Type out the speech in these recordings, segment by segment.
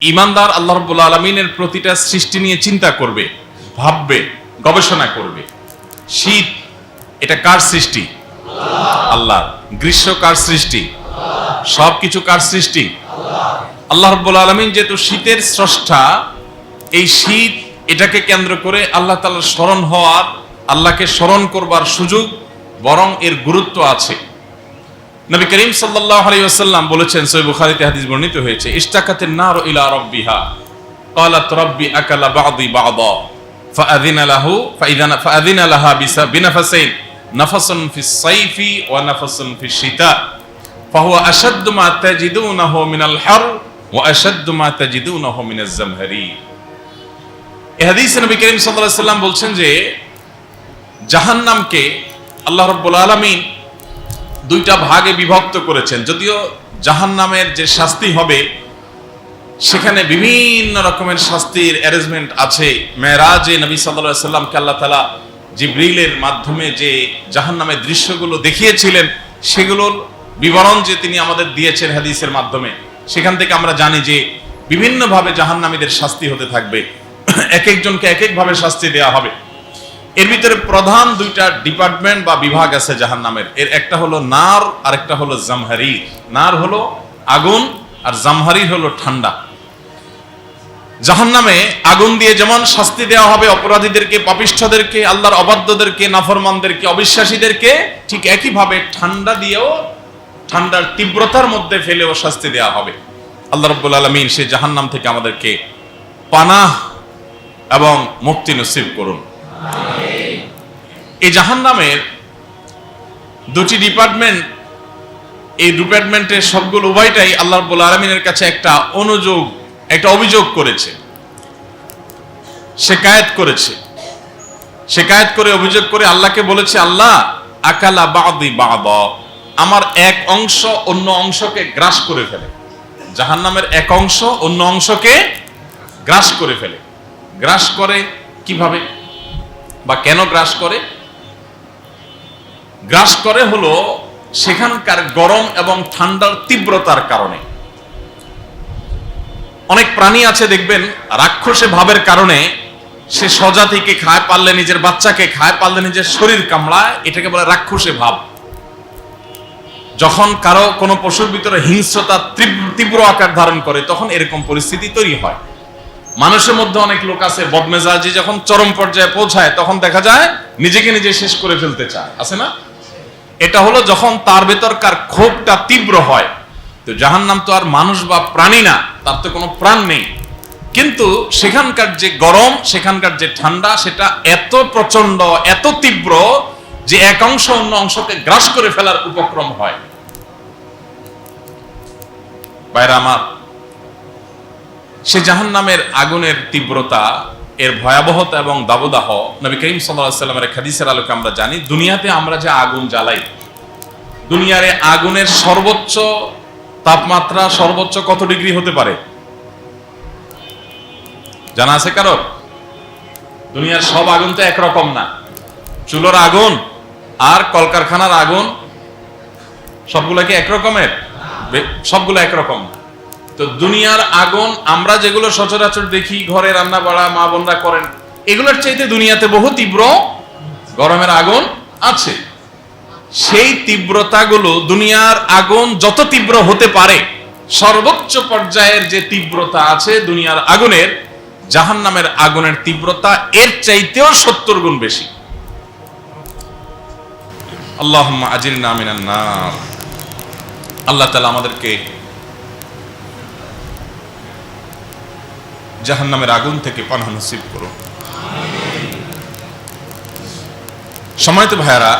ঈমানদার আল্লাহ রাব্বুল আলামিনের প্রতিটা সৃষ্টি নিয়ে চিন্তা করবে, ভাববে, গবেষণা করবে। শীত এটা কার সৃষ্টি? আল্লাহ। গ্রীষ্ম কার সৃষ্টি? সবকিছু কার সৃষ্টি? আল্লাহ রাব্বুল আলামিন যেহেতু শীতের স্রষ্টা, এই শীত এটাকে কেন্দ্র করে আল্লাহ তাআলার স্মরণ হওয়ার, আল্লাহকে স্মরণ করবার সুযোগ, বরং এর গুরুত্ব আছে। নবী করিম সাল্লাল্লাহু আলাইহি ওয়াসাল্লাম বলেছেন, সহিহ বুখারীতে হাদিস বর্ণিত হয়েছে, ইশতাকাতিন নারু ইলা রাব্বিহা ক্বালাত রাব্বি আকালা বা'দি বা'দা ফাআযিনা লাহা বিনাফাসাইন নাফাসুন ফিস সাইফি ওয়া নাফাসুন ফিশ শিতা ফাহুয়া আশাদ্দু মা তাজিদুনাহু মিনাল হার ওয়া আশাদ্দু মা তাজিদুনাহু মিনাজ জামহারি। এই হাদিসে নবী করিম সাল্লাল্লাহু আলাইহি ওয়াসাল্লাম বলছেন যে জাহান্নামকে আল্লাহ রাব্বুল আলামিন দুইটা ভাগে বিভক্ত করেছেন। যদিও জাহান্নামের যে শাস্তি হবে সেখানে বিভিন্ন রকমের শাস্তির অ্যারেঞ্জমেন্ট আছে। মেরাজে নবী সাল্লাল্লাহু আলাইহি ওয়াসাল্লামকে আল্লাহ তাআলা জিবরিলের মাধ্যমে যে জাহান্নামের দৃশ্যগুলো দেখিয়েছিলেন, সেগুলোর বিবরণ যে তিনি আমাদের দিয়েছেন হাদিসের মাধ্যমে, সেখান থেকে আমরা জানি যে বিভিন্নভাবে জাহান্নামীদের শাস্তি হতে থাকবে, এক একজনকে এক একভাবে শাস্তি দেওয়া হবে। এর ভিতরে প্রধান দুইটা ডিপার্টমেন্ট বা বিভাগ আছে জাহান্নামের। এর একটা হলো নার, আর একটা হলো জামহারি। নার হলো আগুন, আর জামহারি হলো ঠান্ডা। জাহান্নামে আগুন দিয়ে যেমন শাস্তি দেওয়া হবে অপরাধীদেরকে, পাপিষ্ঠদেরকে, আল্লাহর অবাধ্যদেরকে, নাফরমানদেরকে, অবিশ্বাসীদেরকে, ঠিক একইভাবে ঠান্ডা দিয়েও, ঠান্ডার তীব্রতার মধ্যে ফেলেও শাস্তি দেওয়া হবে। আল্লাহ রাব্বুল আলামিন সেই জাহান্নাম থেকে আমাদেরকে পানাহ এবং মুক্তি নসিব করুন। এই জাহান্নামের দুটি ডিপার্টমেন্ট, এই ডিপার্টমেন্টের সবগুলো উভয়টাই আল্লাহ রাব্বুল আলামিনের কাছে একটা অভিযোগ করেছে, শিকায়েত করেছে। শিকায়েত করে, অভিযোগ করে আল্লাহকে বলেছে, আল্লাহ আকালা বা'দি বা'দা, আমার এক অংশ অন্য অংশকে গ্রাস করে ফেলে। জাহান্নামের এক অংশ অন্য অংশকে গ্রাস করে ফেলে। গ্রাস করে কিভাবে বা কেন গ্রাস করে? গ্রাস করে হলো সেখানকার গরম এবং ঠান্ডার তীব্রতার কারণে। অনেক প্রাণী আছে দেখবেন, রাক্ষসে ভাবের কারণে সে স্বজাতিকে খায়, পারলে নিজের বাচ্চাকে খায়, পারলে নিজের শরীর কামড়ায়, এটাকে বলে রাক্ষসে ভাব। যখন কারো কোনো পশুর ভিতরে হিংস্রতা তীব্র আকার ধারণ করে, তখন এরকম পরিস্থিতি তৈরি হয়। মানুষের মধ্যে অনেক লোক আছে বদমেজাজি যখন চরম পর্যায়ে পৌঁছায়, তখন দেখা যায় নিজেকে নিজে শেষ করে ফেলতে চায়, আছে না? এটা হলো যখন তার ভেতরকার ক্ষোভটা তীব্র হয়। তো জাহান্নাম তো আর মানুষ বা প্রাণী না, তার তো কোনো প্রাণ নেই, কিন্তু সেখানকার যে গরম, সেখানকার যে ঠান্ডা, সেটা এত প্রচন্ড, এত তীব্র যে এক অংশ অন্য অংশকে গ্রাস করে ফেলার উপক্রম হয়। বাইরে আমার, সে জাহান্নামের আগুনের তীব্রতা, এর ভয়াবহতা এবং দাবদাহ নবী করিম সাল্লাল্লাহু আলাইহি ওয়াসাল্লামের হাদিসের আলোকে আমরা জানি। দুনিয়াতে আমরা যে আগুন জ্বালাই, দুনিয়ার আগুনের সর্বোচ্চ তাপমাত্রা সর্বোচ্চ কত ডিগ্রি হতে পারে জানা আছে কারো? দুনিয়ার সব আগুন তো একরকম না। চুলোর আগুন আর কলকারখানার আগুন সবগুলো কি একরকমের? সবগুলো একরকম না। তো দুনিয়ার আগুন আমরা যেগুলো সচরাচর দেখি, ঘরে রান্না বাড়া মা বোনরা করেন, এগুলোর চাইতে দুনিয়াতে বহু তীব্র গরমের আগুন আছে। সেই তীব্রতাগুলো, দুনিয়ার আগুন যত তীব্র হতে পারে, সর্বোচ্চ পর্যায়ের যে তীব্রতা আছে দুনিয়ার আগুনের, জাহান্নামের আগুনের তীব্রতা এর চাইতেও 70 গুণ বেশি। আল্লাহুম্মা আজিলনা মিনান নার। আল্লাহ তাআলা আমাদেরকে জাহান্নামের আগুন থেকে পানাহ নসিব করুন। সম্মানিত ভাইয়ারা,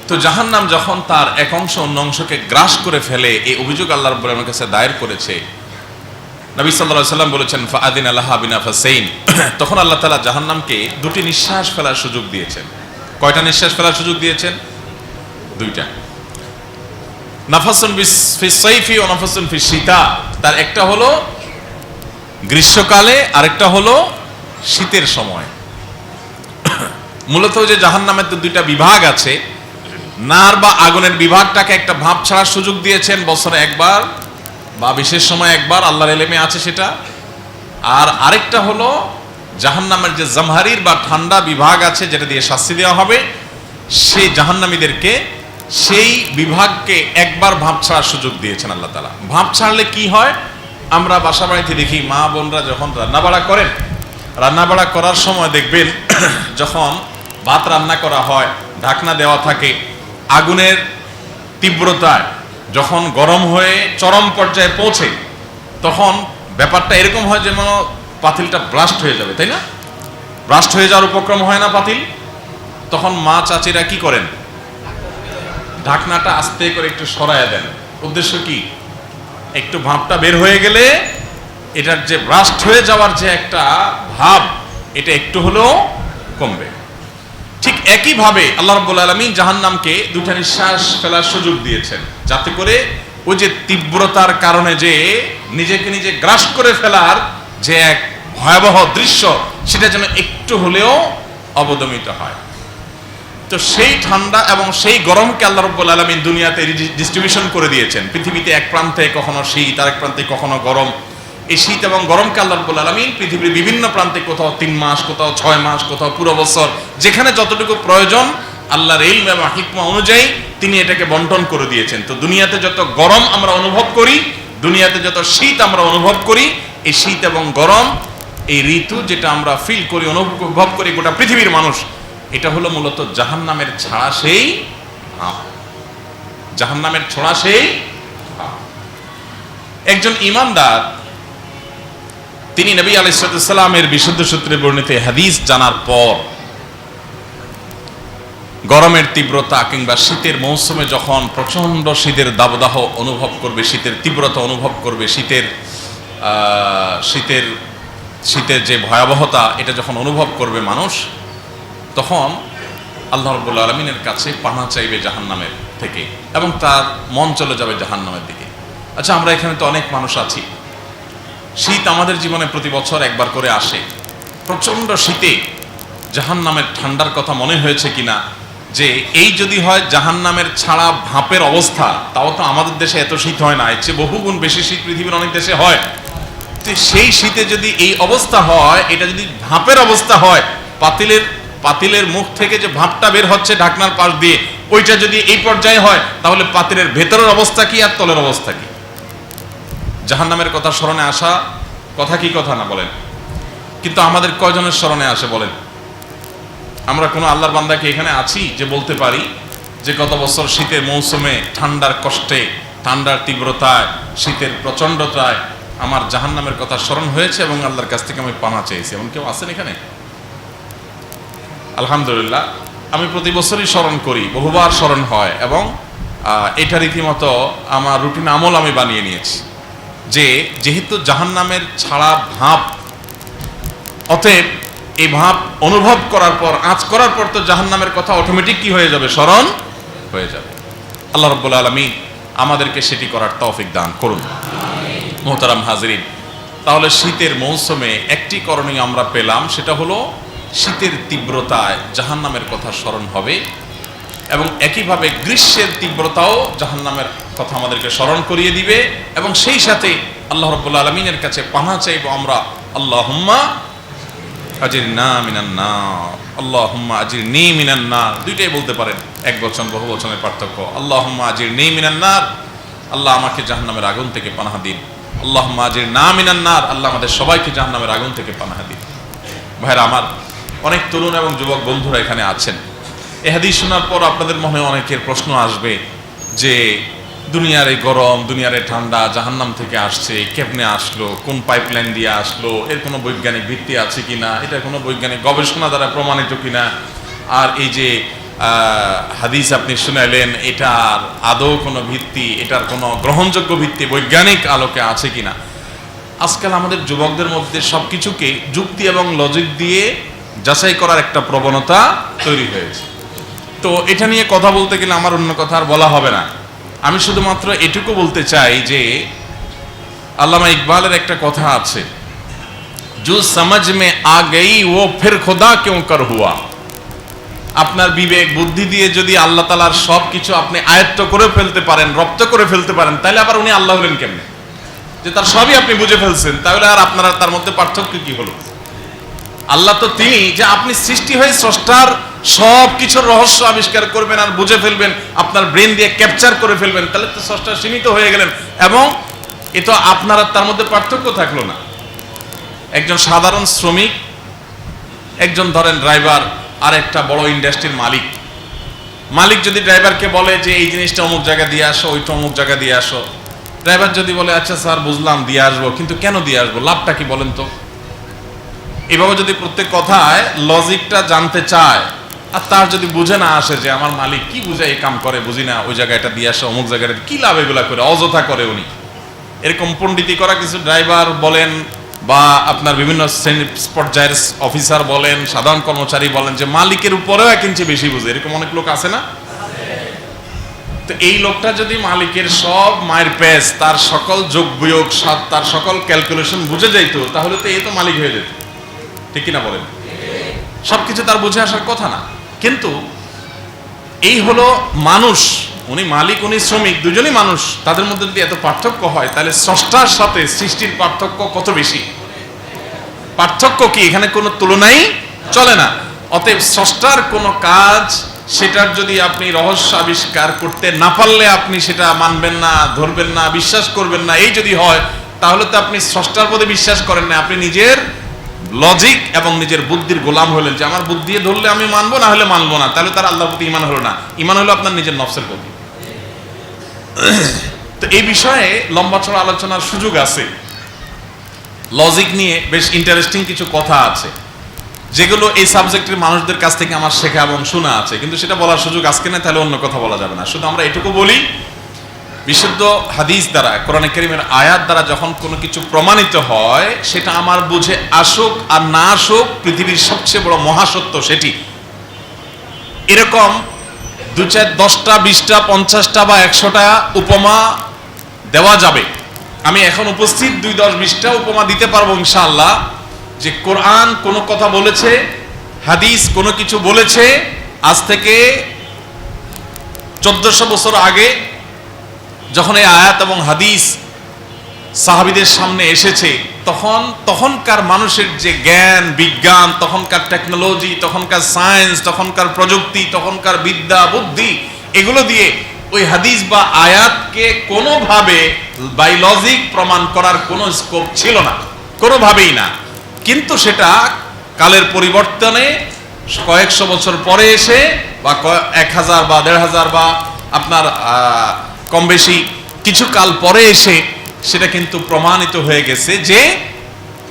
তো জাহান্নাম যখন তার এক অংশ অন্য অংশকে গ্রাস করে ফেলে, এই অভিযোগ আল্লাহ রাব্বুল আলামিনের কাছে দায়ের করেছে। নবী সাল্লাল্লাহু আলাইহি ওয়াসাল্লাম বলেছেন, ফাআযিনা লাহা বিনাফাসাইন, তখন আল্লাহ তাআলা জাহান্নামকে দুটি নিঃশ্বাস ফেলার সুযোগ দিয়েছেন। কয়টা নিঃশ্বাস ফেলার সুযোগ দিয়েছেন? দুইটা। নাফাসুন ফিস সাইফি ওয়া নাফাসুন ফিশ শিতা, তার একটা হলো গ্রীষ্মকালে, আরেকটা হলো শীতের সময়। মূলত যে জাহান্নামের তো দুইটা বিভাগ আছে, নার বা আগুনের বিভাগটাকে একটা ভাব ছাড়ার সুযোগ দিয়েছেন বছরে একবার বা বিশেষ সময় একবার, আল্লাহর ইলমে আছে সেটা। আর আরেকটা হলো জাহান্নামের যে জামহারির বা ঠান্ডা বিভাগ আছে যেটা দিয়ে শাস্তি দেওয়া হবে, সেই জাহান্নামীদেরকে সেই বিভাগকে একবার ভাঁপ ছাড়ার সুযোগ দিয়েছেন আল্লাহ তাআলা। ভাঁপ ছাড়লে কি হয়, আমরা বাসা বাড়িতে দেখি মা বোনরা যখন রান্নাবাড়া করেন, রান্নাবাড়া করার সময় দেখবেন যখন ভাত রান্না করা হয় ঢাকনা দেওয়া থাকে, আগুনের তীব্রতায় যখন গরম হয়ে চরম পর্যায়ে পৌঁছে তখন ব্যাপারটা এরকম হয় যেন পাতিলটা ব্লাস্ট হয়ে যাবে, তাই না? ব্লাস্ট হয়ে যাওয়ার উপক্রম হয় না পাতিল? তখন মা চাচিরা কি করেন, ঢাকনাটা আস্তে করে একটু সরাইয়া দেন। উদ্দেশ্য কি, একটু ভাবটা বের হয়ে গেলে এটার যে ব্লাস্ট হয়ে যাওয়ার যে একটা ভাব এটা একটু হলেও কমবে। ঠিক একইভাবে আল্লাহ রাব্বুল আলামিন জাহান্নামকে দুইটা নিঃশ্বাস ফেলার সুযোগ দিয়েছেন, যাতে করে ওই যে তীব্রতার কারণে যে নিজেকে নিজে গ্রাস করে ফেলার যে এক ভয়াবহ দৃশ্য সেটা যেন একটু হলেও অবদমিত হয়। তো সেই ঠান্ডা এবং সেই গরমকে আল্লাহ রাব্বুল আলামিন দুনিয়াতে ডিস্ট্রিবিউশন করে দিয়েছেন। পৃথিবীতে এক প্রান্তে কখনো শীত, আরেক প্রান্তে কখনো গরম। এই শীত এবং গরমকে আল্লাহ রাব্বুল আলামিন পৃথিবীর বিভিন্ন প্রান্তে কোথাও 3 মাস, কোথাও 6 মাস, কোথাও পুরো বছর, যেখানে যতটুকু প্রয়োজন আল্লাহর ইলম এবং হিকমা অনুযায়ী তিনি এটাকে বন্টন করে দিয়েছেন। তো দুনিয়াতে যত গরম আমরা অনুভব করি, দুনিয়াতে যত শীত আমরা অনুভব করি, এই শীত এবং গরম এই ঋতু যেটা আমরা ফিল করি, অনুভব করি গোটা পৃথিবীর মানুষ, এটা হলো মূলত জাহান্নামের ছাড়া সেই ভাব, জাহান্নামের ছড়া সেই ভাব। একজন ঈমানদার তিনি নবী আলাইহিস সালামের বিশুদ্ধ সূত্রে বর্ণিত হাদিস জানার পর গরমের তীব্রতা কিংবা শীতের মৌসুমে যখন প্রচন্ড শীতের দাবদাহ অনুভব করবে, শীতের তীব্রতা অনুভব করবে, শীতের যে ভয়াবহতা এটা যখন অনুভব করবে মানুষ, তখন আল্লাহ রাব্বুল আলামিনের কাছে পানাহ চাইবে জাহান্নামের থেকে এবং তার মন চলে যাবে জাহান্নামের দিকে। আচ্ছা, আমরা এখানে তো অনেক মানুষ আছি, শীত আমাদের জীবনে প্রতি বছর একবার করে আসে। প্রচন্ড শীতে জাহান্নামের ঠান্ডার কথা মনে হয়েছে কিনা, যে এই যদি হয় জাহান্নামের ছাড়া ভাপের অবস্থা, তাও তো আমাদের দেশে এত শীত হয় না, এর চেয়ে বহুগুণ বেশি শীত পৃথিবীর অনেক দেশে হয়। তো সেই শীতে যদি এই অবস্থা হয়, এটা যদি ভাপের অবস্থা হয়, পাতিলের মুখ থেকে যে ভাপটা বের হচ্ছে ঢাকনার পাশ দিয়ে, ওইটা যদি এই পর্যায়ে হয়, তাহলে পাতিলের ভেতরের অবস্থা কি আর তলের অবস্থা কি? জাহান্নামের কথা স্মরণে আসা কথা কি কথা না বলেন? কিন্তু আমাদের কয়জনের স্মরণে আসে বলেন? আমরা কোনো আল্লাহর বান্দা কি এখানে আছি যে বলতে পারি যে গত বছর শীতের মৌসুমে ঠান্ডার কষ্টে, ঠান্ডার তীব্রতায়, শীতের প্রচন্ডতায় আমার জাহান্নামের কথা স্মরণ হয়েছে এবং আল্লাহর কাছ থেকে আমি পানাহ চেয়েছি? এমন কেউ আছেন এখানে? আলহামদুলিল্লাহ, আমি প্রতি বছরই স্মরণ করি, বহুবার স্মরণ হয় এবং এটা রীতিমতো আমার রুটিন আমল আমি বানিয়ে নিয়েছি যে যেহেতু জাহান্নামের ছাড়া ভাব, অতএব এই ভাব অনুভব করার পর, আঁচ করার পর তো জাহান্নামের কথা অটোমেটিক কি হয়ে যাবে, স্মরণ হয়ে যাবে। আল্লাহ রাব্বুল আলামিন আমাদেরকে সেটি করার তৌফিক দান করুন। মোহতারাম হাজরিন, তাহলে শীতের মৌসুমে একটি করণীয় আমরা পেলাম, সেটা হলো শীতের তীব্রতায় জাহান্নামের কথা স্মরণ হবে এবং একইভাবে গ্রীষ্মের তীব্রতাও জাহান্নামের কথা আমাদেরকে স্মরণ করিয়ে দিবে এবং সেই সাথে আল্লাহ রাব্বুল আলামিনের কাছে পানাহ চাইবো আমরা, আল্লাহুম্মা আজিরনা মিনান নার, আল্লাহুম্মা আজিরনি মিনান নার। দুইটাই বলতে পারেন, এক বচন বহু বচনের পার্থক্য। আল্লাহুম্মা আজিরনি মিনান নার, আল্লাহ আমাকে জাহান্নামের আগুন থেকে পানাহ দিন। আল্লাহুম্মা আজিরনা মিনান নার, আল্লাহ আমাদের সবাইকে জাহান্নামের আগুন থেকে পানাহ দিন। ভাইরা আমার, অনেক তরুণ এবং যুবক বন্ধুরা এখানে আছেন। এই হাদিস শোনার পর আপনাদের মনে অনেকের প্রশ্ন আসবে যে দুনিয়ার এই গরম, দুনিয়ার এই ঠান্ডা জাহান্নাম থেকে আসছে, কেমনে আসলো, কোন পাইপলাইন দিয়ে আসলো, এর কোনো বৈজ্ঞানিক ভিত্তি আছে কিনা, এটা কোনো বৈজ্ঞানিক গবেষণা দ্বারা প্রমাণিত কিনা, আর এই যে হাদিস আপনি শুনাইলেন এটার আদৌ কোনো ভিত্তি, এটার কোনো গ্রহণযোগ্য ভিত্তি বৈজ্ঞানিক আলোকে আছে কিনা। আজকাল আমাদের যুবকদের মধ্যে সবকিছুকে যুক্তি এবং লজিক দিয়ে যাচাই করার একটা প্রবণতা তৈরি হয়েছে। তো এটা নিয়ে কথা বলতে গেলে আমার অন্য কথা আর বলা হবে না। আমি শুধুমাত্র এটুকু বলতে চাই যে আল্লামা ইকবালের একটা কথা আছে, जो समझ में आ गई वो फिर खुदा क्यों कर हुआ। আপনার বিবেক বুদ্ধি দিয়ে যদি আল্লাহ তাআলার সবকিছু আপনি আয়ত্ত করে ফেলতে পারেন, রপ্ত করে ফেলতে পারেন, তাহলে আবার উনি আল্লাহ হলেন কেমনে? যে তার সবই আপনি বুঝে ফেলছেন, তাহলে আর আপনার আর তার মধ্যে পার্থক্য কি হলো? আল্লাহ তো তিনি যে আপনি সৃষ্টি হয়ে স্রষ্টার সব কিছুর রহস্য আবিষ্কার করবেন আর বুঝে ফেলবেন, আপনার ব্রেন দিয়ে ক্যাপচার করে ফেলবেন, তাহলে তো স্রষ্টা সীমিত হয়ে গেলেন, এবং এ তো আপনার আর তার মধ্যে পার্থক্য থাকলো না। একজন সাধারণ শ্রমিক, একজন ধরেন ড্রাইভার, আর একটা বড় ইন্ডাস্ট্রির মালিক। মালিক যদি ড্রাইভারকে বলে যে এই জিনিসটা অমুক জায়গা দিয়ে আসো, ওইটা অমুক জায়গা দিয়ে আসো, ড্রাইভার যদি বলে আচ্ছা স্যার বুঝলাম দিয়ে আসবো, কিন্তু কেন দিয়ে আসবো, লাভটা কি বলেন তো? এভাবে যদি প্রত্যেক কথায় লজিকটা জানতে চায়, আর তার যদি বুঝে না আসে যে আমার মালিক কি বুঝে এই কাম করে, বুঝি না, ওই জায়গাটা দিয়ে আসো, অমুক জায়গাটা কি লাভ, এগুলা করে অযথা করে উনি, এরকম পণ্ডিতি করা কিছু ড্রাইভার বলেন বা আপনার বিভিন্ন শ্রেণী পর্যায়ের অফিসার বলেন, সাধারণ কর্মচারী বলেন, যে মালিকের উপরেও 1 ইঞ্চি বেশি বুঝে, এরকম অনেক লোক আছে না? তো এই লোকটা যদি মালিকের সব মায়ের পেজ, তার সকল যোগ বিয়োগ, তার সকল ক্যালকুলেশন বুঝে যাইতো, তাহলে তো এই তো মালিক হয়ে যেত, ঠিক কিনা বলেন? সবকিছু তার বুঝে আসার কথা না। কিন্তু এই হলো মানুষ, উনি মালিক উনি শ্রমিক, দুজনই মানুষ, তাদের মধ্যে যদি এত পার্থক্য হয়, তাহলে স্রষ্টার সাথে সৃষ্টির পার্থক্য কত বেশি? পার্থক্য কি, এখানে কোনো তুলনাই চলে না। অতএব স্রষ্টার কোনো কাজ, সেটার যদি আপনি রহস্য আবিষ্কার করতে না পারলে আপনি সেটা মানবেন না, ধরবেন না, বিশ্বাস করবেন না, এই যদি হয়, তাহলে তো আপনি স্রষ্টার প্রতি বিশ্বাস করেন না, আপনি নিজের লজিক এবং নিজের বুদ্ধির গোলাম হলেন, যে আমার বুদ্ধি ধরলে আমি মানবো, না হলে মানবো না, তাহলে তার আল্লাহর প্রতি ঈমান হলো না, ঈমান হলো আপনার নিজের নফসের প্রতি। তো এই বিষয়ে লম্বা চড়া আলোচনার সুযোগ আছে, লজিক নিয়ে বেশ ইন্টারেস্টিং কিছু কথা আছে, যেগুলো এই সাবজেক্টের মানুষদের কাছ থেকে আমার শেখা এবং শোনা আছে, কিন্তু সেটা বলার সুযোগ আজকে না, তাহলে অন্য কথা বলা যাবে না। শুধু আমরা এটুকু বলি, বিশুদ্ধ হাদিস দ্বারা, কোরআনে কারীমের আয়াত দ্বারা যখন কোনো কিছু প্রমাণিত হয়, সেটা আমার বুঝে আসুক আর না আসুক, পৃথিবীর সবচেয়ে বড় মহাসত্য সেটি। এরকম 2, 4, 10টা, 20টা, 50টা বা 100টা উপমা দেওয়া যাবে। আমি এখন উপস্থিত 2, 10, 20টা উপমা দিতে পারবো ইনশাআল্লাহ, যে কোরআন কোনো কথা বলেছে, হাদিস কোনো কিছু বলেছে, আজ থেকে 1400 বছর আগে যখন এই আয়াত এবং হাদিস সাহাবীদের সামনে এসেছে, তখনকার মানুষের যে জ্ঞান বিজ্ঞান, তখনকার টেকনোলজি, তখনকার সায়েন্স, তখনকার প্রযুক্তি, তখনকার বিদ্যা বুদ্ধি, এগুলো দিয়ে ওই হাদিস বা আয়াতকে কোনোভাবে বাই লজিক প্রমাণ করার কোনো স্কোপ ছিল না, কোনোভাবেই না। কিন্তু সেটা কালের পরিবর্তনে কয়েকশো বছর পরে এসে, বা 1000 বা 1500 বা আপনার কম বেশি কিছু কাল পরে এসে সেটা কিন্তু প্রমাণিত হয়ে গেছে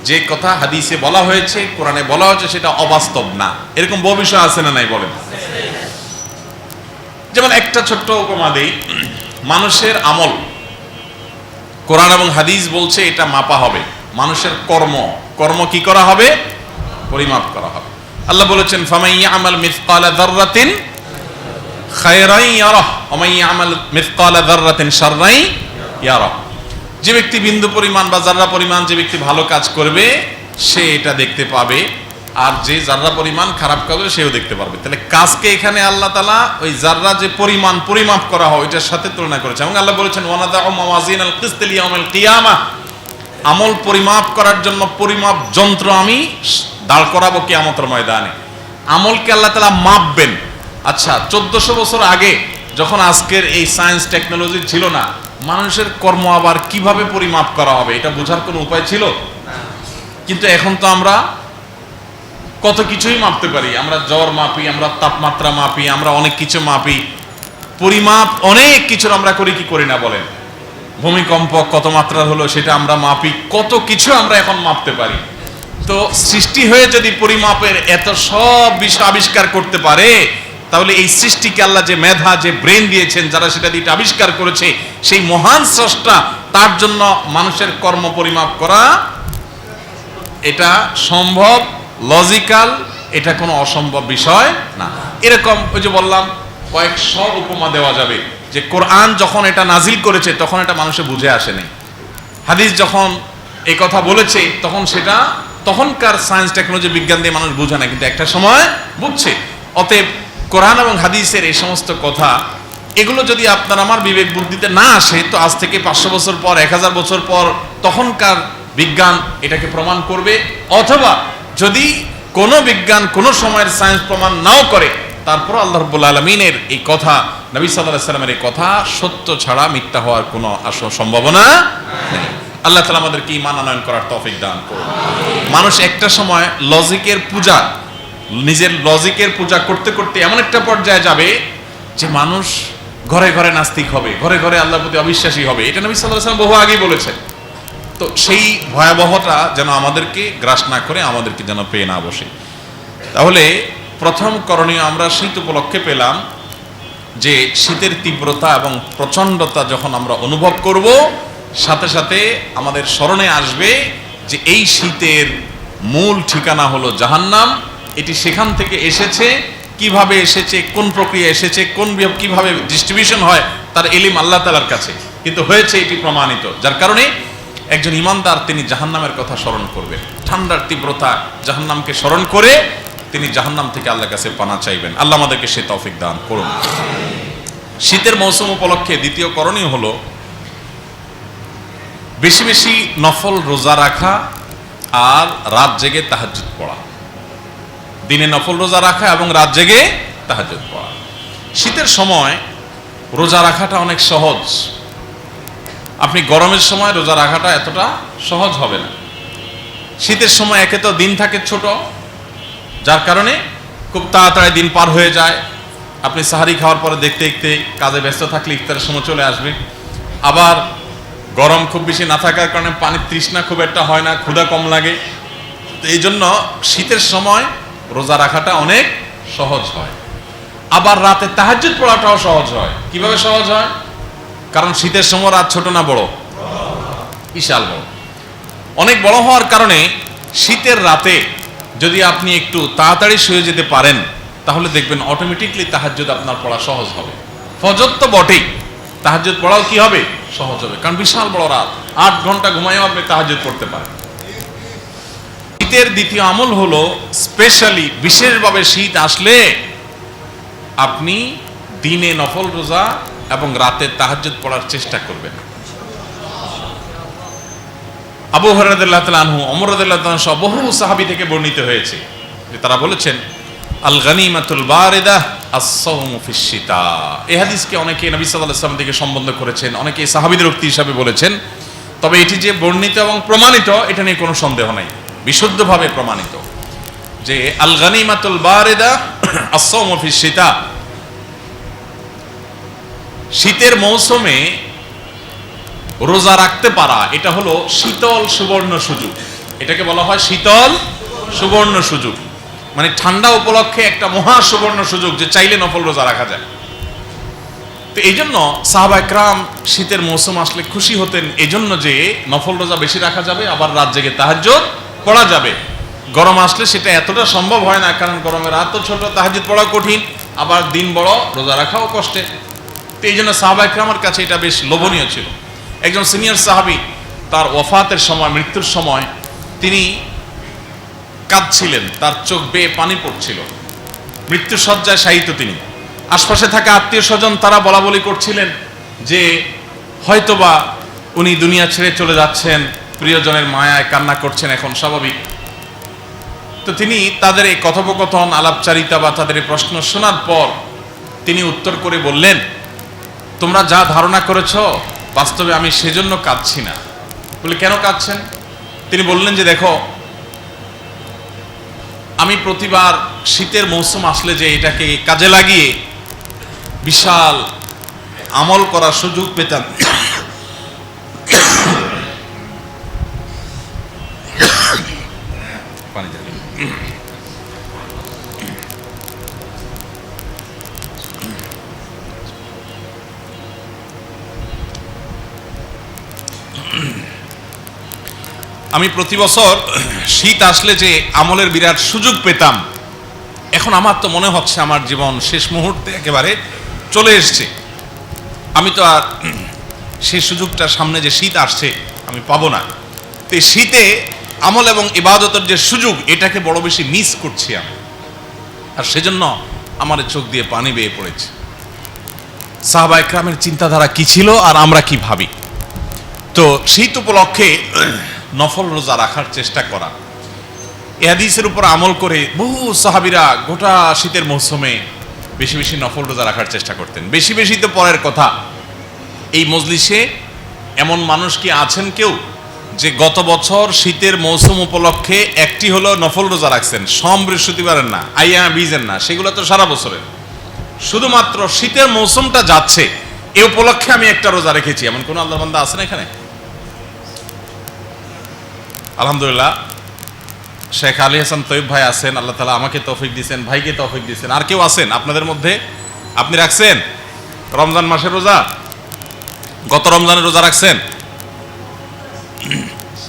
যে কথা হাদিসে বলা হয়েছে, কোরআনে বলা হয়েছে, সেটা অবাস্তব না। এরকম বহু বিষয় আছে না নাই বলেন? যেমন একটা ছোট্ট উপমা দেই, মানুষের আমল, কোরআন এবং হাদিস বলছে এটা মাপা হবে, মানুষের কর্ম কি করা হবে? পরিমাপ করা হবে। আল্লাহ বলেছেন ফামান ইয়ামাল মিসকালা যাররাতিন খায়রান ইয়ারাহ ওয়া মান ইয়ামাল মিসকালা যাররাতিন শাররান ইয়ারাহ। যে ব্যক্তি বিন্দু পরিমাণ বা জাররা পরিমাণ যে ব্যক্তি ভালো কাজ করবে সে এটা দেখতে পাবে, আর যে জাররা পরিমাণ খারাপ করবে সেও দেখতে পারবে। তাহলে কাজকে এখানে আল্লাহ তাআলা ওই জাররা যে পরিমাণ পরিমাপ করা হয় ওইটার সাথে তুলনা করেছে, এবং আল্লাহ বলেছেন ওয়ানাদাউ মাওয়াজিনাল কিসত লিয়াউমিল কিয়ামাহ, আমল পরিমাপ করার জন্য পরিমাপ যন্ত্র আমি দাঁড় করাবো কিয়ামতের ময়দানে। আমলকে আল্লাহ তাআলা মাপবেন। আচ্ছা, 1400 বছর আগে যখন আজকের এই সায়েন্স টেকনোলজি ছিল না, মানুষের কর্ম আবার কিভাবে পরিমাপ করা হবে এটা বোঝার কোনো উপায় ছিল? কিন্তু এখন তো আমরা কত কিছুই মাপতে পারি, আমরা জ্বর মাপি, আমরা তাপমাত্রা মাপি, আমরা অনেক কিছু মাপি, পরিমাপ অনেক কিছুর আমরা করি কি করি না বলেন? ভূমিকম্প কত মাত্রার হলো সেটা আমরা মাপি, কত কিছু আমরা এখন মাপতে পারি। তো সৃষ্টি হয়ে যদি পরিমাপের এত সব বিষয় আবিষ্কার করতে পারে, তাহলে এই সৃষ্টিকে আল্লাহ যে মেধা, যে ব্রেন দিয়েছেন, যারা সেটা দিয়ে আবিষ্কার করেছে, সেই মহান স্রষ্টা, তার জন্য মানুষের কর্ম পরিমাপ করা এটা সম্ভব, লজিক্যাল, এটা কোনো অসম্ভব বিষয় না। এরকম ওই যে বললাম কয়েকশো উপমা দেওয়া যাবে, যে কোরআন যখন এটা নাজিল করেছে তখন এটা মানুষে বুঝে আসেনি, হাদিস যখন এই কথা বলেছে তখন সেটা তখনকার সায়েন্স টেকনোলজি বিজ্ঞান দিয়ে মানুষ বুঝে না, কিন্তু একটা সময় বুঝছে। অতএব কোরআন এবং হাদিসের এই সমস্ত কথা এগুলো যদি আপনার আমার বিবেক বুদ্ধিতে না আসে, তো আজ থেকে 500 বছর পর, 1000 বছর পর তখনকার বিজ্ঞান এটাকে প্রমাণ করবে। অথবা যদি কোনো বিজ্ঞান কোনো সময়ের সায়েন্স প্রমাণ নাও করে, তারপর আল্লাহ রাব্বুল আলামিনের এই কথা, নবী সাল্লাল্লাহু আলাইহি সাল্লামের এই কথা সত্য ছাড়া মিথ্যা হওয়ার কোনো সম্ভাবনা নেই। আল্লাহ তাআলা আমাদেরকে ঈমান আনয়ন করার তৌফিক দান করুন। মানুষ একটা সময় লজিকের পূজা, নিজের লজিকের পূজা করতে করতে এমন একটা পর্যায়ে যাবে যে মানুষ ঘরে ঘরে নাস্তিক হবে, ঘরে ঘরে আল্লাহর প্রতি অবিশ্বাসী হবে। এটা নবী সাল্লাল্লাহু আলাইহি ওয়াসাল্লাম বহু আগেই বলেছেন। তো সেই ভয়াবহতা যেন আমাদেরকে গ্রাস না করে, আমাদেরকে যেন পেয়ে না বসে। তাহলে প্রথম করণীয় আমরা শীত উপলক্ষে পেলাম যে শীতের তীব্রতা এবং প্রচণ্ডতা যখন আমরা অনুভব করব, সাথে সাথে আমাদের স্মরণে আসবে যে এই শীতের মূল ঠিকানা হলো জাহান্নাম। এটি সেখান থেকে এসেছে, কিভাবে এসেছে, কোন প্রক্রিয়া এসেছে, কিভাবে ডিস্ট্রিবিউশন হয়, তার ইলম আল্লাহ তাআলার কাছে, কিন্তু হয়েছে এটি প্রমাণিত। যার কারণে একজন ইমানদার তিনি জাহান্নামের কথা স্মরণ করবেন, ঠান্ডার তীব্রতা জাহান্নামকে স্মরণ করে তিনি জাহান্নাম থেকে আল্লাহর কাছে পানা চাইবেন। আল্লাহ আমাদেরকে সে তৌফিক দান করুন। শীতের মৌসুম উপলক্ষে দ্বিতীয় করণীয় হলো বেশি বেশি নফল রোজা রাখা আর রাত জেগে তাহাজ্জুদ পড়া। দিনে নফল রোজা রাখা এবং রাত জেগে তাহাজ্জুদ পড়া। শীতের সময় রোজা রাখাটা অনেক সহজ। আপনি গরমের সময় রোজা রাখাটা এতটা সহজ হবে না। শীতের সময় একে তো দিন থাকে ছোট, যার কারণে খুব তাড়াতাড়ি দিন পার হয়ে যায়। আপনি সাহারি খাওয়ার পরে দেখতে দেখতে কাজে ব্যস্ত থাকলে ইফতারের সময় চলে আসবে। আবার গরম খুব বেশি না থাকার কারণে পানির তৃষ্ণা খুব একটা হয় না, ক্ষুধা কম লাগে। তো এই জন্য শীতের সময় রোজা রাখাটা অনেক সহজ হয়। আবার রাতে তাহাজ্জুদ পড়াটাও সহজ হয়। কিভাবে সহজ হয়? কারণ শীতের সময় রাত ছোট না বড়? বিশাল বড়। অনেক বড় হওয়ার কারণে শীতের রাতে যদি আপনি একটু তাড়াতাড়ি শুয়ে যেতে পারেন, তাহলে দেখবেন অটোমেটিকলি তাহাজ্জুদ আপনার পড়া সহজ হবে। ফজর তো বটেই, তাহাজ্জুদ পড়াও কি হবে? সহজ হবে। কারণ বিশাল বড় রাত, 8 ঘন্টা ঘুমায়ও আপনি তাহাজ্জুদ পড়তে পারেন। শীতের দ্বিতীয় আমল হলো, স্পেশালি বিশেষভাবে শীত আসলে আপনি দিনে নফল রোজা এবং রাতে তাহাজ্জুদ পড়ার চেষ্টা করবেন। আবু হুরায়রা রাদিয়াল্লাহু তাআলা আনহু, ওমর রাদিয়াল্লাহু তাআলা সহ বহু সাহাবী থেকে বর্ণিত হয়েছে যে তারা বলেছেন, আল গানিমাতুল বারিদা আস-সাওমু ফিশ শিতা। এই হাদিসকে অনেকে নবী সাল্লাল্লাহু আলাইহি ওয়াসাল্লাম থেকে সম্বন্ধ করেছেন, অনেকে সাহাবীদের উক্তি হিসাবে বলেছেন। তবে এটি যে বর্ণিত এবং প্রমাণিত, এটা নিয়ে কোনো সন্দেহ নাই, বিশুদ্ধভাবে প্রমাণিত যে আল গানিমাতুল বারিদা আস-সাওমু ফিশ শিতা, শীতের মৌসুমে রোজা রাখতে পারা এটা হলো শীতল সুবর্ণ সুযোগ। এটাকে বলা হয় শীতল সুবর্ণ সুযোগ, মানে ঠান্ডা উপলক্ষে একটা মহা সুবর্ণ সুযোগ যে চাইলে নফল রোজা রাখা যায়। তো এই জন্য সাহাবায়ে কেরাম শীতের মৌসুম আসলে খুশি হতেন, এই জন্য যে নফল রোজা বেশি রাখা যাবে, আবার রাত জেগে তাহাজ্জুদ পড়া যাবে। গরম আসলে সেটা এতটা সম্ভব হয় না, কারণ গরমে রাতও ছোট, তাহাজ্জুদ পড়া কঠিন, আবার দিন বড়, রোজা রাখাও কষ্টের। তো এই জন্য সাহাবায়ে কেরামের কাছে এটা বেশ লোভনীয় ছিল। একজন সিনিয়র সাহাবী তার ওয়াফাতের সময়, মৃত্যুর সময় তিনি কাঁদছিলেন, তার চোখ বেয়ে পানি পড়ছিল, মৃত্যু শয্যায় শায়িত তিনি। আশপাশে থাকা আত্মীয় স্বজন তারা বলা বলি করছিলেন যে হয়তোবা উনি দুনিয়া ছেড়ে চলে যাচ্ছেন, প্রিয়জনের মায়ায় কান্না করছেন, এখন স্বাভাবিক। তো তিনি তাদের এই কথোপকথন, আলাপচারিতা বা তাদের এই প্রশ্ন শোনার পর তিনি উত্তর করে বললেন, তোমরা যা ধারণা করেছ বাস্তবে আমি সেজন্য কাঁদছি না। বলে, কেন কাঁদছেন? তিনি বললেন যে দেখো, আমি প্রতিবার শীতের মৌসুম আসলে যে এটাকে কাজে লাগিয়ে বিশাল আমল করার সুযোগ পেতাম, আমি প্রতি বছর শীত আসলে যে আমলের বিরাট সুযোগ পেতাম, এখন আমার তো মনে হচ্ছে আমার জীবন শেষ মুহূর্তে একেবারে চলে এসছে। আমি তো আর সেই সুযোগটা, সামনে যে শীত আসছে আমি পাবো না। তো শীতে আমল এবং ইবাদতের যে সুযোগ, এটাকে বড় বেশি মিস করছি আমি, আর সেজন্য আমার চোখ দিয়ে পানি বেয়ে পড়েছে। সাহাবা একরামের চিন্তাধারা কি ছিল আর আমরা কি ভাবি। তো শীত উপলক্ষে নফল রোজা রাখার চেষ্টা করা, এ হাদিসের উপর আমল করে বহু সাহাবীরা গোটা শীতের মৌসুমে বেশি বেশি নফল রোজা রাখার চেষ্টা করতেন। বেশি বেশি তো পরের কথা, এই মজলিসে এমন মানুষ কি আছেন কেউ যে গত বছর শীতের মৌসুম উপলক্ষে একটি হলো নফল রোজা রাখছেন? সোম বৃহস্পতিবারের না, আইয়া বীজের না, সেগুলো তো সারা বছরের। শুধুমাত্র শীতের মৌসুমটা যাচ্ছে এ উপলক্ষে আমি একটা রোজা রেখেছি, এমন কোন আল্লাহর বান্দা আছেন এখানে? আলহামদুলিল্লাহ, শেখ আলী হাসান তৈব ভাই আছেন, আল্লাহ তাআলা আমাকে তৌফিক দিয়েছেন, ভাইকে তৌফিক দিয়েছেন। আর কেউ আছেন আপনাদের মধ্যে? আপনি রাখছেন রমজান মাসের রোজা? গত রমজানের রোজা রাখছেন?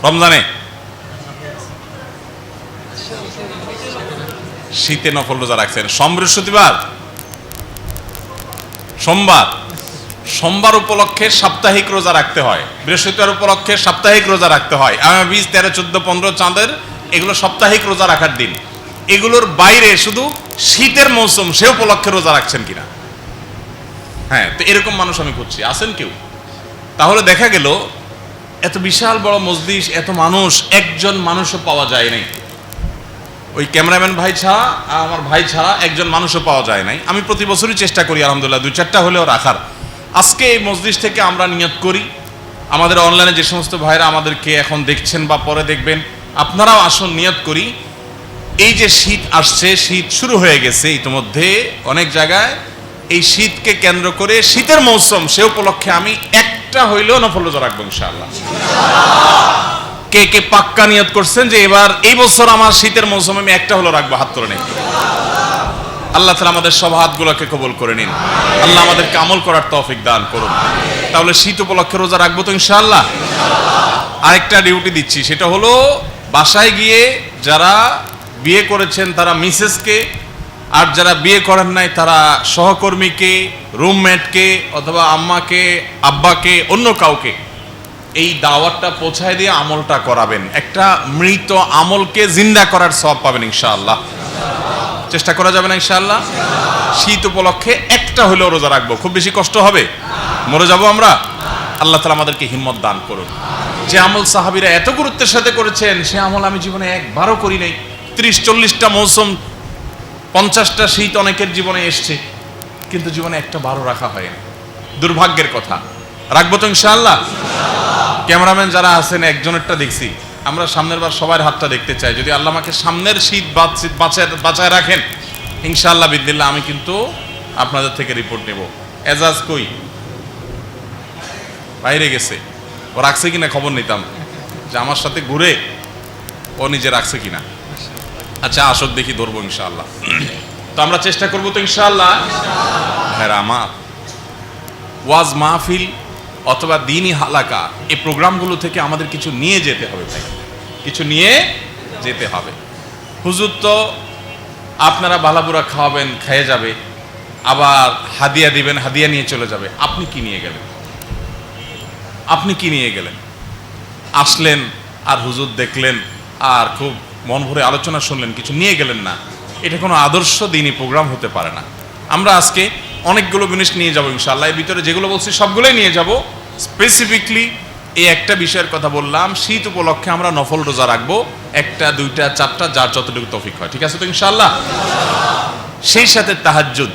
রমজানে শীতে নফল রোজা রাখছেন? সোম বৃহস্পতিবার, সোমবার উপলক্ষে সাপ্তাহিক রোজা রাখতে হয়, বৃহস্পতিবার উপলক্ষে সাপ্তাহিক রোজা রাখতে হয়। 20, 13, 14, 15 চাঁদের এগুলো সাপ্তাহিক রোজা রাখার দিন। এগুলোর বাইরে শুধু শীতের মৌসুম সে উপলক্ষে রোজা রাখছেন কিনা? হ্যাঁ, তো এরকম মানুষ আমি খুঁজছি, আছেন কেউ? তাহলে দেখা গেল এত বিশাল বড় মজলিস, এত মানুষ, একজন মানুষও পাওয়া যায় নাই। ওই ক্যামেরাম্যান ভাই ছাড়া, আমার ভাই ছাড়া একজন মানুষও পাওয়া যায় নাই। আমি প্রতি বছরই চেষ্টা করি আলহামদুলিল্লাহ 2-4টা হলেও রাখার। আজকে এই মজলিস থেকে আমরা নিয়ত করি, আমাদের অনলাইনে যে সমস্ত ভাইরা আমাদেরকে এখন দেখছেন বা পরে দেখবেন, আপনারাও আসুন, নিয়ত করি। এই যে শীত আসছে, শীত শুরু হয়ে গেছে ইতিমধ্যে অনেক জায়গায়, এই শীতকে কেন্দ্র করে শীতের মৌসুম সে উপলক্ষে আমি একটা হইলেও নফল রোজা রাখবো ইনশাআল্লাহ। কে কে পাক্কা নিয়ত করছেন যে এবার এই বছর আমার শীতের মৌসুমে আমি একটা হলো রাখবো? হাত তুলে নিন। আল্লাহ তাআলা আমাদের সব হাতগুলোকে কবুল করে নিন। আল্লাহ আমাদেরকে আমল করার তৌফিক দান করুন। তাহলে শীত উপলক্ষে রোজা রাখবো তো ইনশাআল্লাহ। আরেকটা ডিউটি দিচ্ছি, সেটা হলো বাসায় গিয়ে যারা বিয়ে করেছেন তারা মিসেসকে, আর যারা বিয়ে করেন নাই তারা সহকর্মীকে, রুমমেটকে অথবা আম্মাকে, আব্বাকে, অন্য কাউকে এই দাওয়াতটা পৌঁছায় দিয়ে আমলটা করাবেন। একটা মৃত আমলকে জিন্দা করার সওয়াব পাবেন ইনশাআল্লাহ। চেষ্টা করা যাবে না ইনশাআল্লাহ? শীত উপলক্ষে একটা হলেও রোজা রাখবো। খুব বেশি কষ্ট হবে? মরে যাব আমরা? আল্লাহ তাআলা আমাদেরকে হিম্মত দান করুন। যে আমল সাহাবীরা এত গুরুত্বের সাথে করেছেন সে আমল আমি জীবনে একবারও করি নাই। 30-40টা মৌসুম, 50টা শীত অনেকের জীবনে এসছে, কিন্তু জীবনে একটা বারও রাখা হয়নি। দুর্ভাগ্যের কথা। রাখবো তো ইনশাআল্লাহ? ক্যামেরাম্যান যারা আছেন একজনেরটা দেখছি, আমরা সামনের বার সবার হাতটা দেখতে চাই। যদি আল্লাহ আমাকে সামনের শীত বাঁচায় রাখেন ইনশাআল্লাহ বিদিল্লাহ, আমি কিন্তু আপনাদের থেকে রিপোর্ট নেব। এজাজ কই? বাইরে গেছে। ও রাখছে কিনা খবর নিতাম, যে আমার সাথে ঘুরে ও নিজে রাখছে কিনা। আচ্ছা আসক, দেখি, ধরবো ইনশাআল্লাহ। তো আমরা চেষ্টা করবো তো ইনশাআল্লাহ। হ্যাঁ, আমার ওয়াজ মাহফিল অথবা দিনই হালাকা, এই প্রোগ্রামগুলো থেকে আমাদের কিছু নিয়ে যেতে হবে ভাই, কিছু নিয়ে যেতে হবে। হুজুর তো আপনারা বালাবুরা খাওয়াবেন, খেয়ে যাবে, আবার হাদিয়া দিবেন, হাদিয়া নিয়ে চলে যাবে। আপনি কি নিয়ে গেলেন? আপনি কি নিয়ে গেলেন? আসলেন আর হুজুর দেখলেন আর খুব মন ভরে আলোচনা শুনলেন, কিছু নিয়ে গেলেন না। এটা কোনো আদর্শ দিনই প্রোগ্রাম হতে পারে না। আমরা আজকে অনেকগুলো জিনিস নিয়ে যাবো ইনশাআল্লাহ। এর ভিতরে যেগুলো বলছি সবগুলোই নিয়ে যাব। স্পেসিফিকলি এই একটা বিষয়ের কথা বললাম, শীত উপলক্ষে আমরা নফল রোজা রাখবো, 1টা 2টা 4টা, যার যতটুকু তৌফিক হয়। ঠিক আছে তো ইনশাআল্লাহ? সেই সাথে তাহাজ্জুদ,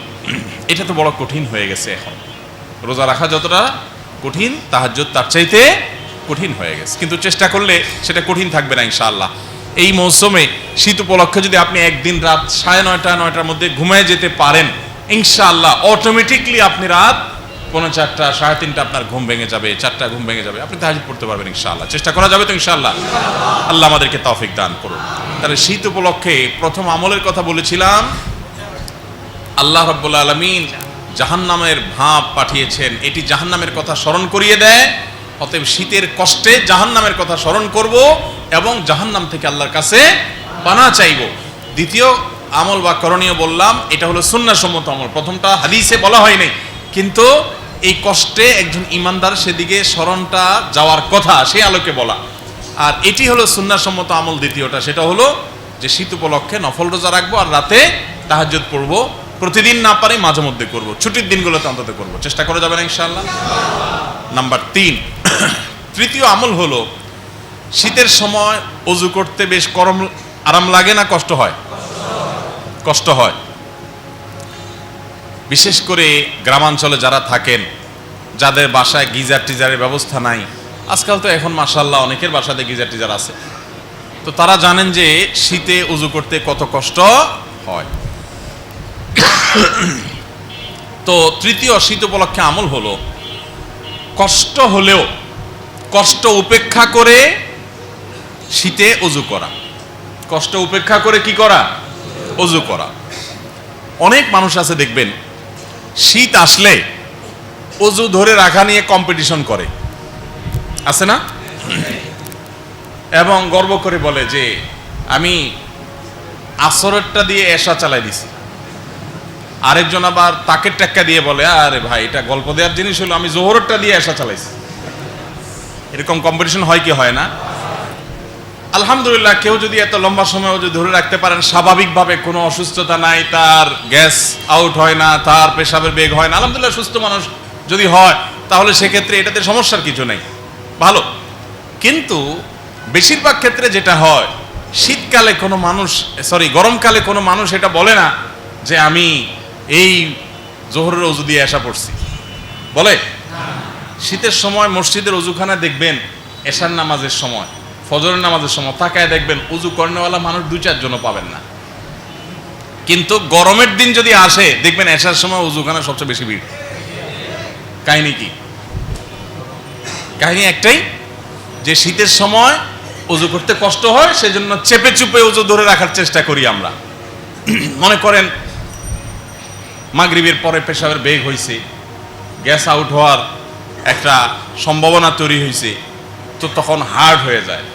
এটা তো বড় কঠিন হয়ে গেছে এখন। রোজা রাখা যতটা কঠিন, তাহাজ্জুদ তার চাইতে কঠিন হয়ে গেছে। কিন্তু চেষ্টা করলে সেটা কঠিন থাকবে না ইনশাআল্লাহ। এই মৌসুমে শীত উপলক্ষে যদি আপনি একদিন রাত 9:30 9টার মধ্যে ঘুমিয়ে যেতে পারেন ইনশাআল্লাহ, অটোমেটিকলি আপনি রাত 4:45 3:30 আপনার ঘুম ভেঙে যাবে, 4টা ঘুম ভেঙে যাবে, আপনি তাহাজ্জুদ পড়তে পারবেন ইনশাআল্লাহ। চেষ্টা করা যাবে তো ইনশাআল্লাহ? আল্লাহ আমাদেরকে তৌফিক দান করুন। তাহলে শীত উপলক্ষে প্রথম আমলের কথা বলেছিলাম, আল্লাহ রাব্বুল আলামিন জাহান্নামের ভাব পাঠিয়েছেন, এটি জাহান্নামের কথা স্মরণ করিয়ে দেয়। অতএব শীতের কষ্টে জাহান্নামের কথা স্মরণ করব এবং জাহান্নাম থেকে আল্লাহর কাছে পানাহ চাইব। দ্বিতীয় আমল বা করণীয় বললাম, এটা হলো সুন্নাহসম্মত আমল। প্রথমটা হাদিসে বলা হয় নাই, কিন্তু এই কষ্টে একজন ইমানদার সেদিকে স্মরণটা যাওয়ার কথা, সেই আলোকে বলা। আর এটি হলো সুন্নাহসম্মত আমল দ্বিতীয়টা, সেটা হলো যে শীত উপলক্ষে নফল রোজা রাখবো আর রাতে তাহাজ্জুদ পড়বো। প্রতিদিন না পারি মাঝে মধ্যে করবো, ছুটির দিনগুলোতে অন্তত করবো, চেষ্টা করে যাবেন ইনশাআল্লাহ। নাম্বার 3, তৃতীয় আমল হলো শীতের সময় অজু করতে বেশ আরাম লাগে না কষ্ট হয়? কষ্ট হয়। বিশেষ করে গ্রামাঞ্চলে যারা থাকেন, যাদের বাসায় গিজার টিজারের ব্যবস্থা নাই, আজকাল তো এখন মাশাআল্লাহ অনেকের বাসাতে গিজার টিজার আছে, তো তারা জানেন যে শীতে অজু করতে কত কষ্ট হয়। তো তৃতীয় শীত উপলক্ষে আমল হলো কষ্ট হলেও কষ্ট উপেক্ষা করে শীতে অজু করা। কষ্ট উপেক্ষা করে কি করা? অজু করা। অনেক মানুষ আছে দেখবেন শীত আসলে অজু ধরে রাখা নিয়ে কম্পিটিশন করে, আছে না? এবং গর্ব করে বলে যে আমি আসরেরটা দিয়ে এশা চালাই দিছি। আরেকজন আবার তাকের টাক্কা দিয়ে বলে আরে ভাই এটা গল্প দেওয়ার জিনিস হলো আমি জোহরেরটা দিয়ে এশা চালাইছি। এরকম কম্পিটিশন হয় কি হয় না? আলহামদুলিল্লাহ, কেউ যদি এত লম্বা সময় যদি ধরে রাখতে পারেন, স্বাভাবিকভাবে কোনো অসুস্থতা নাই, তার গ্যাস আউট হয় না, তার পেশাবের বেগ হয় না, আলহামদুলিল্লাহ সুস্থ মানুষ যদি হয়, তাহলে সেক্ষেত্রে এটাতে সমস্যার কিছু নেই, ভালো। কিন্তু বেশিরভাগ ক্ষেত্রে যেটা হয়, শীতকালে কোনো মানুষ গরমকালে কোনো মানুষ এটা বলে না যে আমি এই জোহরের অজু দিয়ে এশা পড়ছি, বলে? শীতের সময় মসজিদের অজুখানা দেখবেন এশার নামাজের সময়, ফজরের নামাজের সময় তাকায় দেখবেন অজু করেনওয়ালা মানুষ 2-4 জনও পাবেন না। কিন্তু গরমের দিন যদি আসে দেখবেন এশার সময় অজুখানা সবচেয়ে বেশি ভিড়। কাহিনী কি? কাহিনী একটাই, যে শীতের সময় অজু করতে কষ্ট হয়, সেজন্য চেপে চুপে অজু ধরে রাখার চেষ্টা করি আমরা। মনে করেন মাগরিবের পরে পেশাবের বেগ হয়েছে, গ্যাস আউট হওয়ার একটা সম্ভাবনা তৈরি হয়েছে, তো তখন হার্ড হয়ে যায়,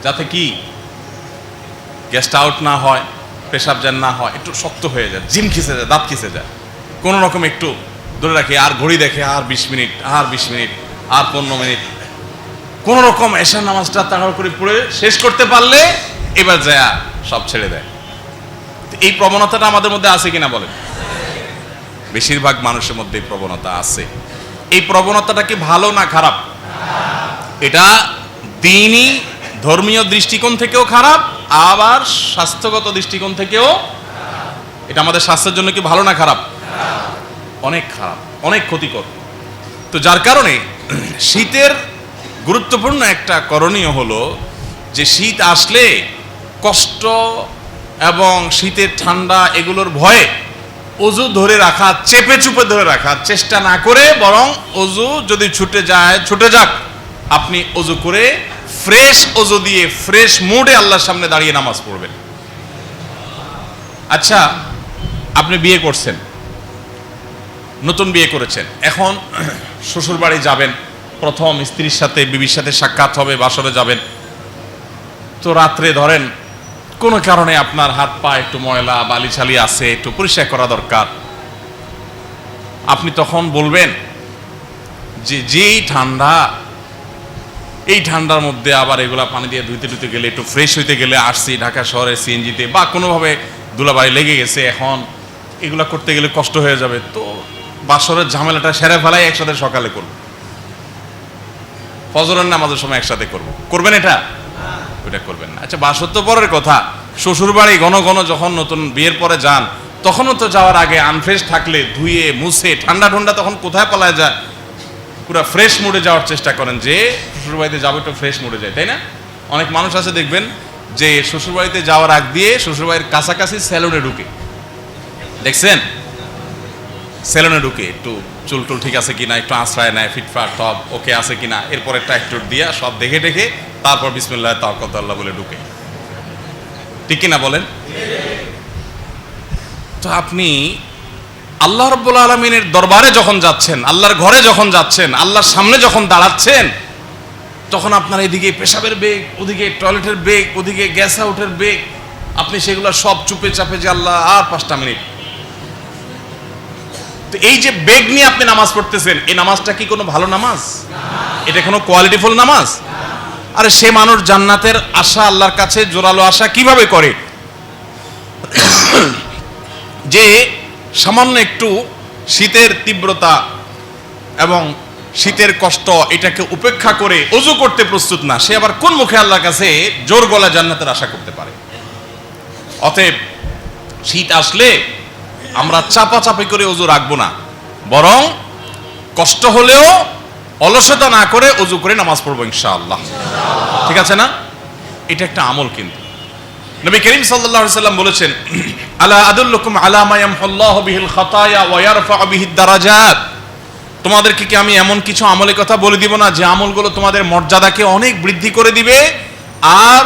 যাতে কি গ্যাসটা আউট না হয়, পেশাব যেন না হয়, একটু শক্ত হয়ে যায়, জিম খিসে যায়, দাঁত খিসে যায়, কোনো রকম একটু ধরে রাখি, আর ঘড়ি দেখে আর 20 মিনিট, আর 20 মিনিট, আর 15 মিনিট, কোন রকম এশার নামাজটা তাড়াহুড়ো করে পড়ে শেষ করতে পারলে এবার যায় সব ছেড়ে দেয়। এই প্রবণতাটা আমাদের মধ্যে আছে কিনা বলেন? বেশিরভাগ মানুষের মধ্যে এই প্রবণতা আছে। এই প্রবণতাটা কি ভালো না খারাপ? এটা দ্বীনি ধর্মীয় দৃষ্টিকোণ থেকেও খারাপ, আবার স্বাস্থ্যগত দৃষ্টিকোণ থেকেও এটা আমাদের স্বাস্থ্যের জন্য কি ভালো না খারাপ? অনেক খারাপ, অনেক ক্ষতিকর। তো যার কারণে শীতের গুরুত্বপূর্ণ একটা করণীয় হলো যে শীত আসলে কষ্ট এবং শীতের ঠান্ডা এগুলোর ভয়ে অজু ধরে রাখা, চেপে চুপে ধরে রাখার চেষ্টা না করে, বরং অজু যদি ছুটে যাক, আপনি অজু করে ফ্রেশ অজু দিয়ে ফ্রেশ মুডে আল্লাহর সামনে দাঁড়িয়ে নামাজ পড়বেন। আচ্ছা, আপনি বিয়ে করছেন, নতুন বিয়ে করেছেন, এখন শ্বশুর বাড়ি যাবেন, প্রথম স্ত্রীর সাথে বিবির সাথে সাক্ষাৎ হবে, বাসরে যাবেন, তো রাত্রে ধরেন কোনো কারণে আপনার হাত পা একটু ময়লা বালি ছালি আছে, একটু পরিষ্কার করা দরকার। আপনি তখন বলবেন যে যেই ঠান্ডা, এই ঠান্ডার মধ্যে আবার এগুলা পানি দিয়ে ধুইতে গেলে, একটু ফ্রেশ হইতে গেলে, আসছি ঢাকা শহরে সিএনজিতে বা কোনোভাবে ধুলাবাড়ি লেগে গেছে, এখন এগুলা করতে গেলে কষ্ট হয়ে যাবে, তো বাসরের ঝামেলাটা সেরে ফেলাই একসাথে সকালে করব, ফজরের নামাজের সময় একসাথে করবেন এটা? ওইটা করবেন না। আচ্ছা, বাসর তো পরের কথা, শ্বশুর বাড়ি ঘন ঘন যখন নতুন বিয়ের পরে যান, তখনও তো যাওয়ার আগে আনফ্রেশ থাকলে ধুয়ে মুছে ঠান্ডা তখন কোথায় পালায় যায়, পুরো ফ্রেশ মুডে যাওয়ার চেষ্টা করেন, যে শ্বশুর বাড়িতে যাবো একটু ফ্রেশ মুডে যায়, তাই না? অনেক মানুষ আছে দেখবেন যে শ্বশুর বাড়িতে যাওয়ার আগ দিয়ে শ্বশুর বাড়ির কাছাকাছি সেলুনে ঢুকে, দেখছেন? সেলুনে ঢুকে একটু চুল টুল ঠিক আছে কিনা, একটু আশ্রয় নেয়, ফিটফাট টপ ওকে আছে কিনা, এরপর একটা একটু দিয়া সব দেখে তারপর বিসমিল্লাহ তাওয়াক্কালতুল্লাহ বলে ঢুকে, ঠিক কিনা বলেন? তো আপনি আল্লাহ রাব্বুল আলামিনের দরবারে যখন যাচ্ছেন, আল্লাহর ঘরে যখন যাচ্ছেন, আল্লাহর সামনে যখন দাঁড়াচ্ছেন, তখন আপনার এদিকে পেশাবের বেগ, ওদিকে টয়লেটের বেগ, ওদিকে গ্যাস আউটের বেগ, আপনি সেগুলো সব চুপে চাপে যে আল্লাহ আর 5টা মিনিট। তো এই যে বেগ নিয়ে আপনি নামাজ পড়তেছেন, এই নামাজটা কি কোনো ভালো নামাজ? এটা কোনো কোয়ালিটিফুল নামাজ? আরে সে মানুষ জান্নাতের আশা, আল্লাহর কাছে জোরালো আশা কিভাবে করে? যে সামান্য একটু শীতের তীব্রতা এবং শীতের কষ্ট এটাকে উপেক্ষা করে ওযু করতে প্রস্তুত না, সে আবার কোন মুখে আল্লাহর কাছে জোর গলা জান্নাতের আশা করতে পারে? অতএব শীত আসলে আমরা চাপাচাপি করে ওযু রাখবো না, বরং কষ্ট হলেও অলসতা না করে ওযু করে নামাজ পড়বো ইনশাআল্লাহ। ঠিক আছে না? এটা একটা আমল। কিন্তু নবী করিম সাল্লাল্লাহু আলাইহি সাল্লাম বলেছেন, আলা আদুল্লুকুম আলা মা ইয়ামহুল্লাহু বিহিল খাতায়া ওয়া ইয়ারফা'ু বিহিদ দারাজাত। তোমাদেরকে কি আমি এমন কিছু আমলের কথা বলে দিব না যে আমলগুলো তোমাদের মর্যাদাকে অনেক বৃদ্ধি করে দিবে আর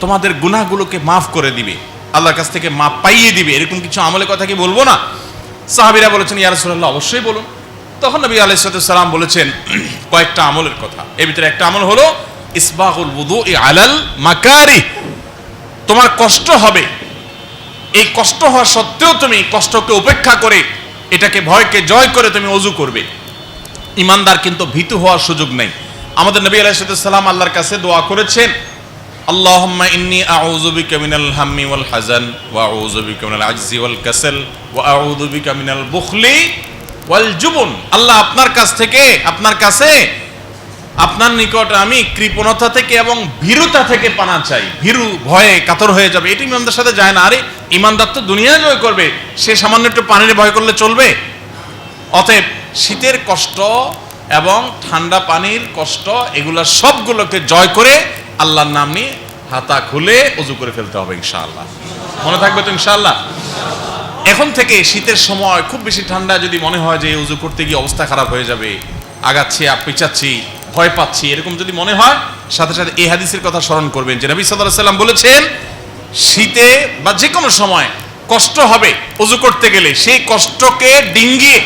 তোমাদের গুনাহগুলোকে মাফ করে দিবে, আল্লাহর কাছ থেকে মাপ পাইয়ে দিবে? এরকম কিছু আমলের কথা কি বলবো না? সাহাবীরা বলেছেন, ইয়া রাসূলুল্লাহ, অবশ্যই বলুন। তখন নবী আলাইহিস সালাম বলেছেন কয়েকটা আমলের কথা। এর ভিতরে একটা আমল হলো ইসবাগুল wudu'i আলাল মাকারিহ। তোমার কষ্ট হবে, এই কষ্ট হওয়া সত্ত্বেও তুমি কষ্টকে উপেক্ষা করে, এটাকে ভয়কে জয় করে তুমি ওযু করবে। ইমানদার কিন্তু ভীতু হওয়ার সুযোগ নেই। আমাদের নবী আলাইহিস সালাম আল্লাহর কাছে দোয়া করেছেন, আল্লাহুম্মা ইন্নী আউযু বিকা মিনাল হাম্মি ওয়াল হাযান ওয়া আউযু বিকা মিনাল আজজি ওয়াল কাসাল ওয়া আউযু বিকা মিনাল বুখলি ওয়াল জুবন। আল্লাহ, আপনার কাছ থেকে, আপনার কাছে, আপনার নিকট আমি কৃপণতা থেকে এবং ভীরুতা থেকে পানা চাই। ভীরু ভয়ে কাতর হয়ে যাবে, এটি ইমানদার সাথে যায় না। আরে ইমানদার তো দুনিয়া জয় করবে, সে সামান্য একটু পানির ভয় করলে চলবে? অতএব শীতের কষ্ট এবং ঠান্ডা পানির কষ্ট এগুলা সবগুলোকে জয় করে আল্লাহর নাম নিয়ে হাতা খুলে ওযু করে ফেলতে হবে ইনশাআল্লাহ। মনে থাকবে তো ইনশাআল্লাহ? এখন থেকে শীতের সময় খুব বেশি ঠান্ডা যদি মনে হয় যে ওযু করতে গিয়ে অবস্থা খারাপ হয়ে যাবে, আগাচ্ছি পিছাচ্ছি, ভয় পাচ্ছি, এরকম যদি মনে হয়, সাথে সাথে এই হাদিসের কথা স্মরণ করবেন যে নবী সাল্লাল্লাহু আলাইহি সাল্লাম বলেছেন, শীতে বা যে কোনো সময় কষ্ট হবে ওযু করতে গেলে, সেই কষ্টকে ডিঙ্গিয়ে,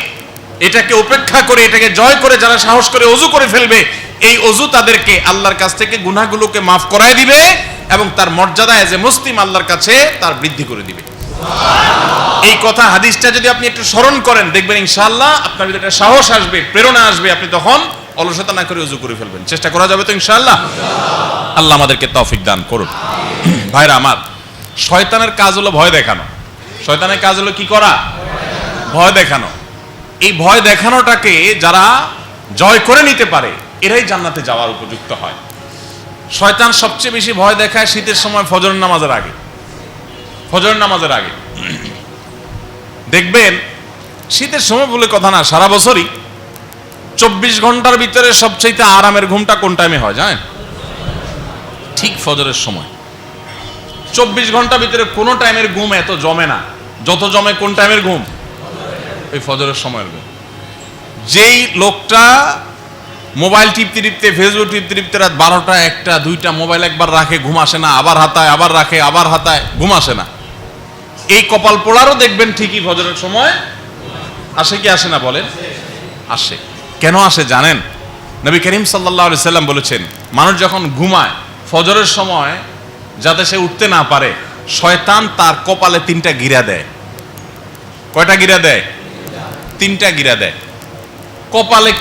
এটাকে উপেক্ষা করে, এটাকে জয় করে যারা সাহস করে ওযু করে ফেলবে, এই ওযু তাদেরকে আল্লাহর কাছ থেকে গুনাহগুলোকে মাফ করায় দিবে এবং তার মর্যাদা এজ এ মুসলিম আল্লাহর কাছে তার বৃদ্ধি করে দিবে। এই কথা, হাদিসটা যদি আপনি একটু স্মরণ করেন, দেখবেন ইনশাআল্লাহ আপনার ভিতরে একটা সাহস আসবে, প্রেরণা আসবে, আপনি তখন অলসতা না করে ওযু করে ফেলবেন। চেষ্টা করা যাবে তো ইনশাআল্লাহ? আল্লাহ আমাদেরকে তৌফিক দান করুন। ভাইরা আমার, শয়তানের কাজ হলো ভয় দেখানো। শয়তানের কাজ হলো কি করা? ভয় দেখানো। এই ভয় দেখানোটাকে যারা জয় করে নিতে পারে, এরাই জান্নাতে যাওয়ার উপযুক্ত হয়। শয়তান সবচেয়ে বেশি ভয় দেখায় শীতের সময় ফজরের নামাজের আগে। ফজরের নামাজের আগে দেখবেন, শীতের সময় বলে কথা না, সারা বছরই 24 ঘন্টার ভিতরে সবচেয়ে আরামের ঘুমটা কোন টাইমে হয় জানেন? ঠিক ফজরের সময়। 24 ঘন্টার ভিতরে কোনো টাইমের ঘুম এত জমে না, যত জমে কোন টাইমের ঘুম? ওই ফজরের সময়ের ঘুম। যেই লোকটা মোবাইল টিপতে টিপতে, ফেসবুক টিপতে টিপতে রাত 12টা, 1টা, 2টা মোবাইল একবার রাখে, ঘুম আসে না, আবার হাতায়, আবার রাখে, আবার হাতায়, ঘুম আসে না, এই কপাল পোড়ারও দেখবেন ঠিকই ফজরের সময় আসে কি আসে না? বলেন, আসে। কেন আসে জানেন? নবী করিম সাল্লাল্লাহু আলাইহি সাল্লাম বলেছেন, মানুষ যখন ঘুমায় ফজরের সময়, যাতে সে উঠতে না পারে, শয়তান তার কপালে 3টা গিরা দেয়। কয়টা গিরা দেয়? 3টা গিরা দেয়। কপালে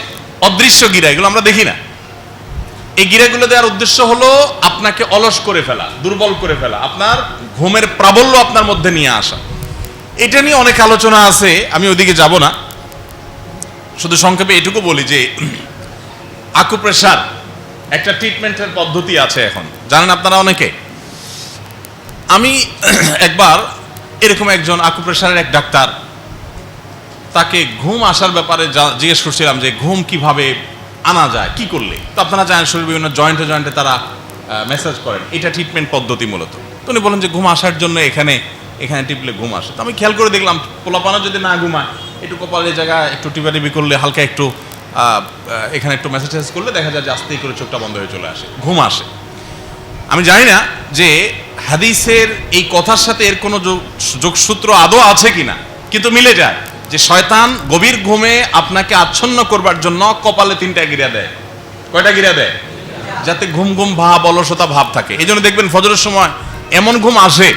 অদৃশ্য গিরা, এগুলো আমরা দেখি না। এই গিরাগুলো দেওয়ার উদ্দেশ্য হলো আপনাকে অলস করে ফেলা, দুর্বল করে ফেলা, আপনার ঘুমের প্রাবল্য আপনার মধ্যে নিয়ে আসা। এটা নিয়ে অনেক আলোচনা আছে, আমি ওদিকে যাব না। শুধু সংক্ষেপে এটুকু বলি যে আকুপ্রেশার একটা ট্রিটমেন্টের পদ্ধতি আছে এখন, জানেন আপনারা অনেকে। আমি একবার এরকম একজন আকুপ্রেশারের এক ডাক্তার, তাকে ঘুম আসার ব্যাপারে জিজ্ঞেস করছিলাম যে ঘুম কিভাবে আনা যায়, কি করলে। তো আপনারা জানেন শরীর বিভিন্ন জয়েন্টে জয়েন্টে তারা মেসেজ করেন, এটা ট্রিটমেন্ট পদ্ধতি মূলত। তো উনি বলেন যে ঘুম আসার জন্য এখানে টিপলে ঘুম আসে। তো আমি খেয়াল করে দেখলাম, পোলাপানা যদি না ঘুমায়, একটু কপালের জায়গায় একটু টিপাটিপি করলে, হালকা একটু এখানে একটু মেসেজ করলে দেখা যায় যে আস্তেই করে চোখটা বন্ধ হয়ে চলে আসে, ঘুম আসে। আমি জানি না যে হাদিসের এই কথার সাথে এর কোনো যোগসূত্র আদৌ আছে কিনা, কিন্তু মিলে যায় যে শয়তান গভীর ঘুমে আপনাকে আচ্ছন্ন করবার জন্য কপালে 3টা গিরা দেয়। কয়টা গিরা দেয়? যাতে ঘুম ঘুম ভাব, অলসতা ভাব থাকে। এই জন্য দেখবেন ফজরের সময় এমন ঘুম আসে,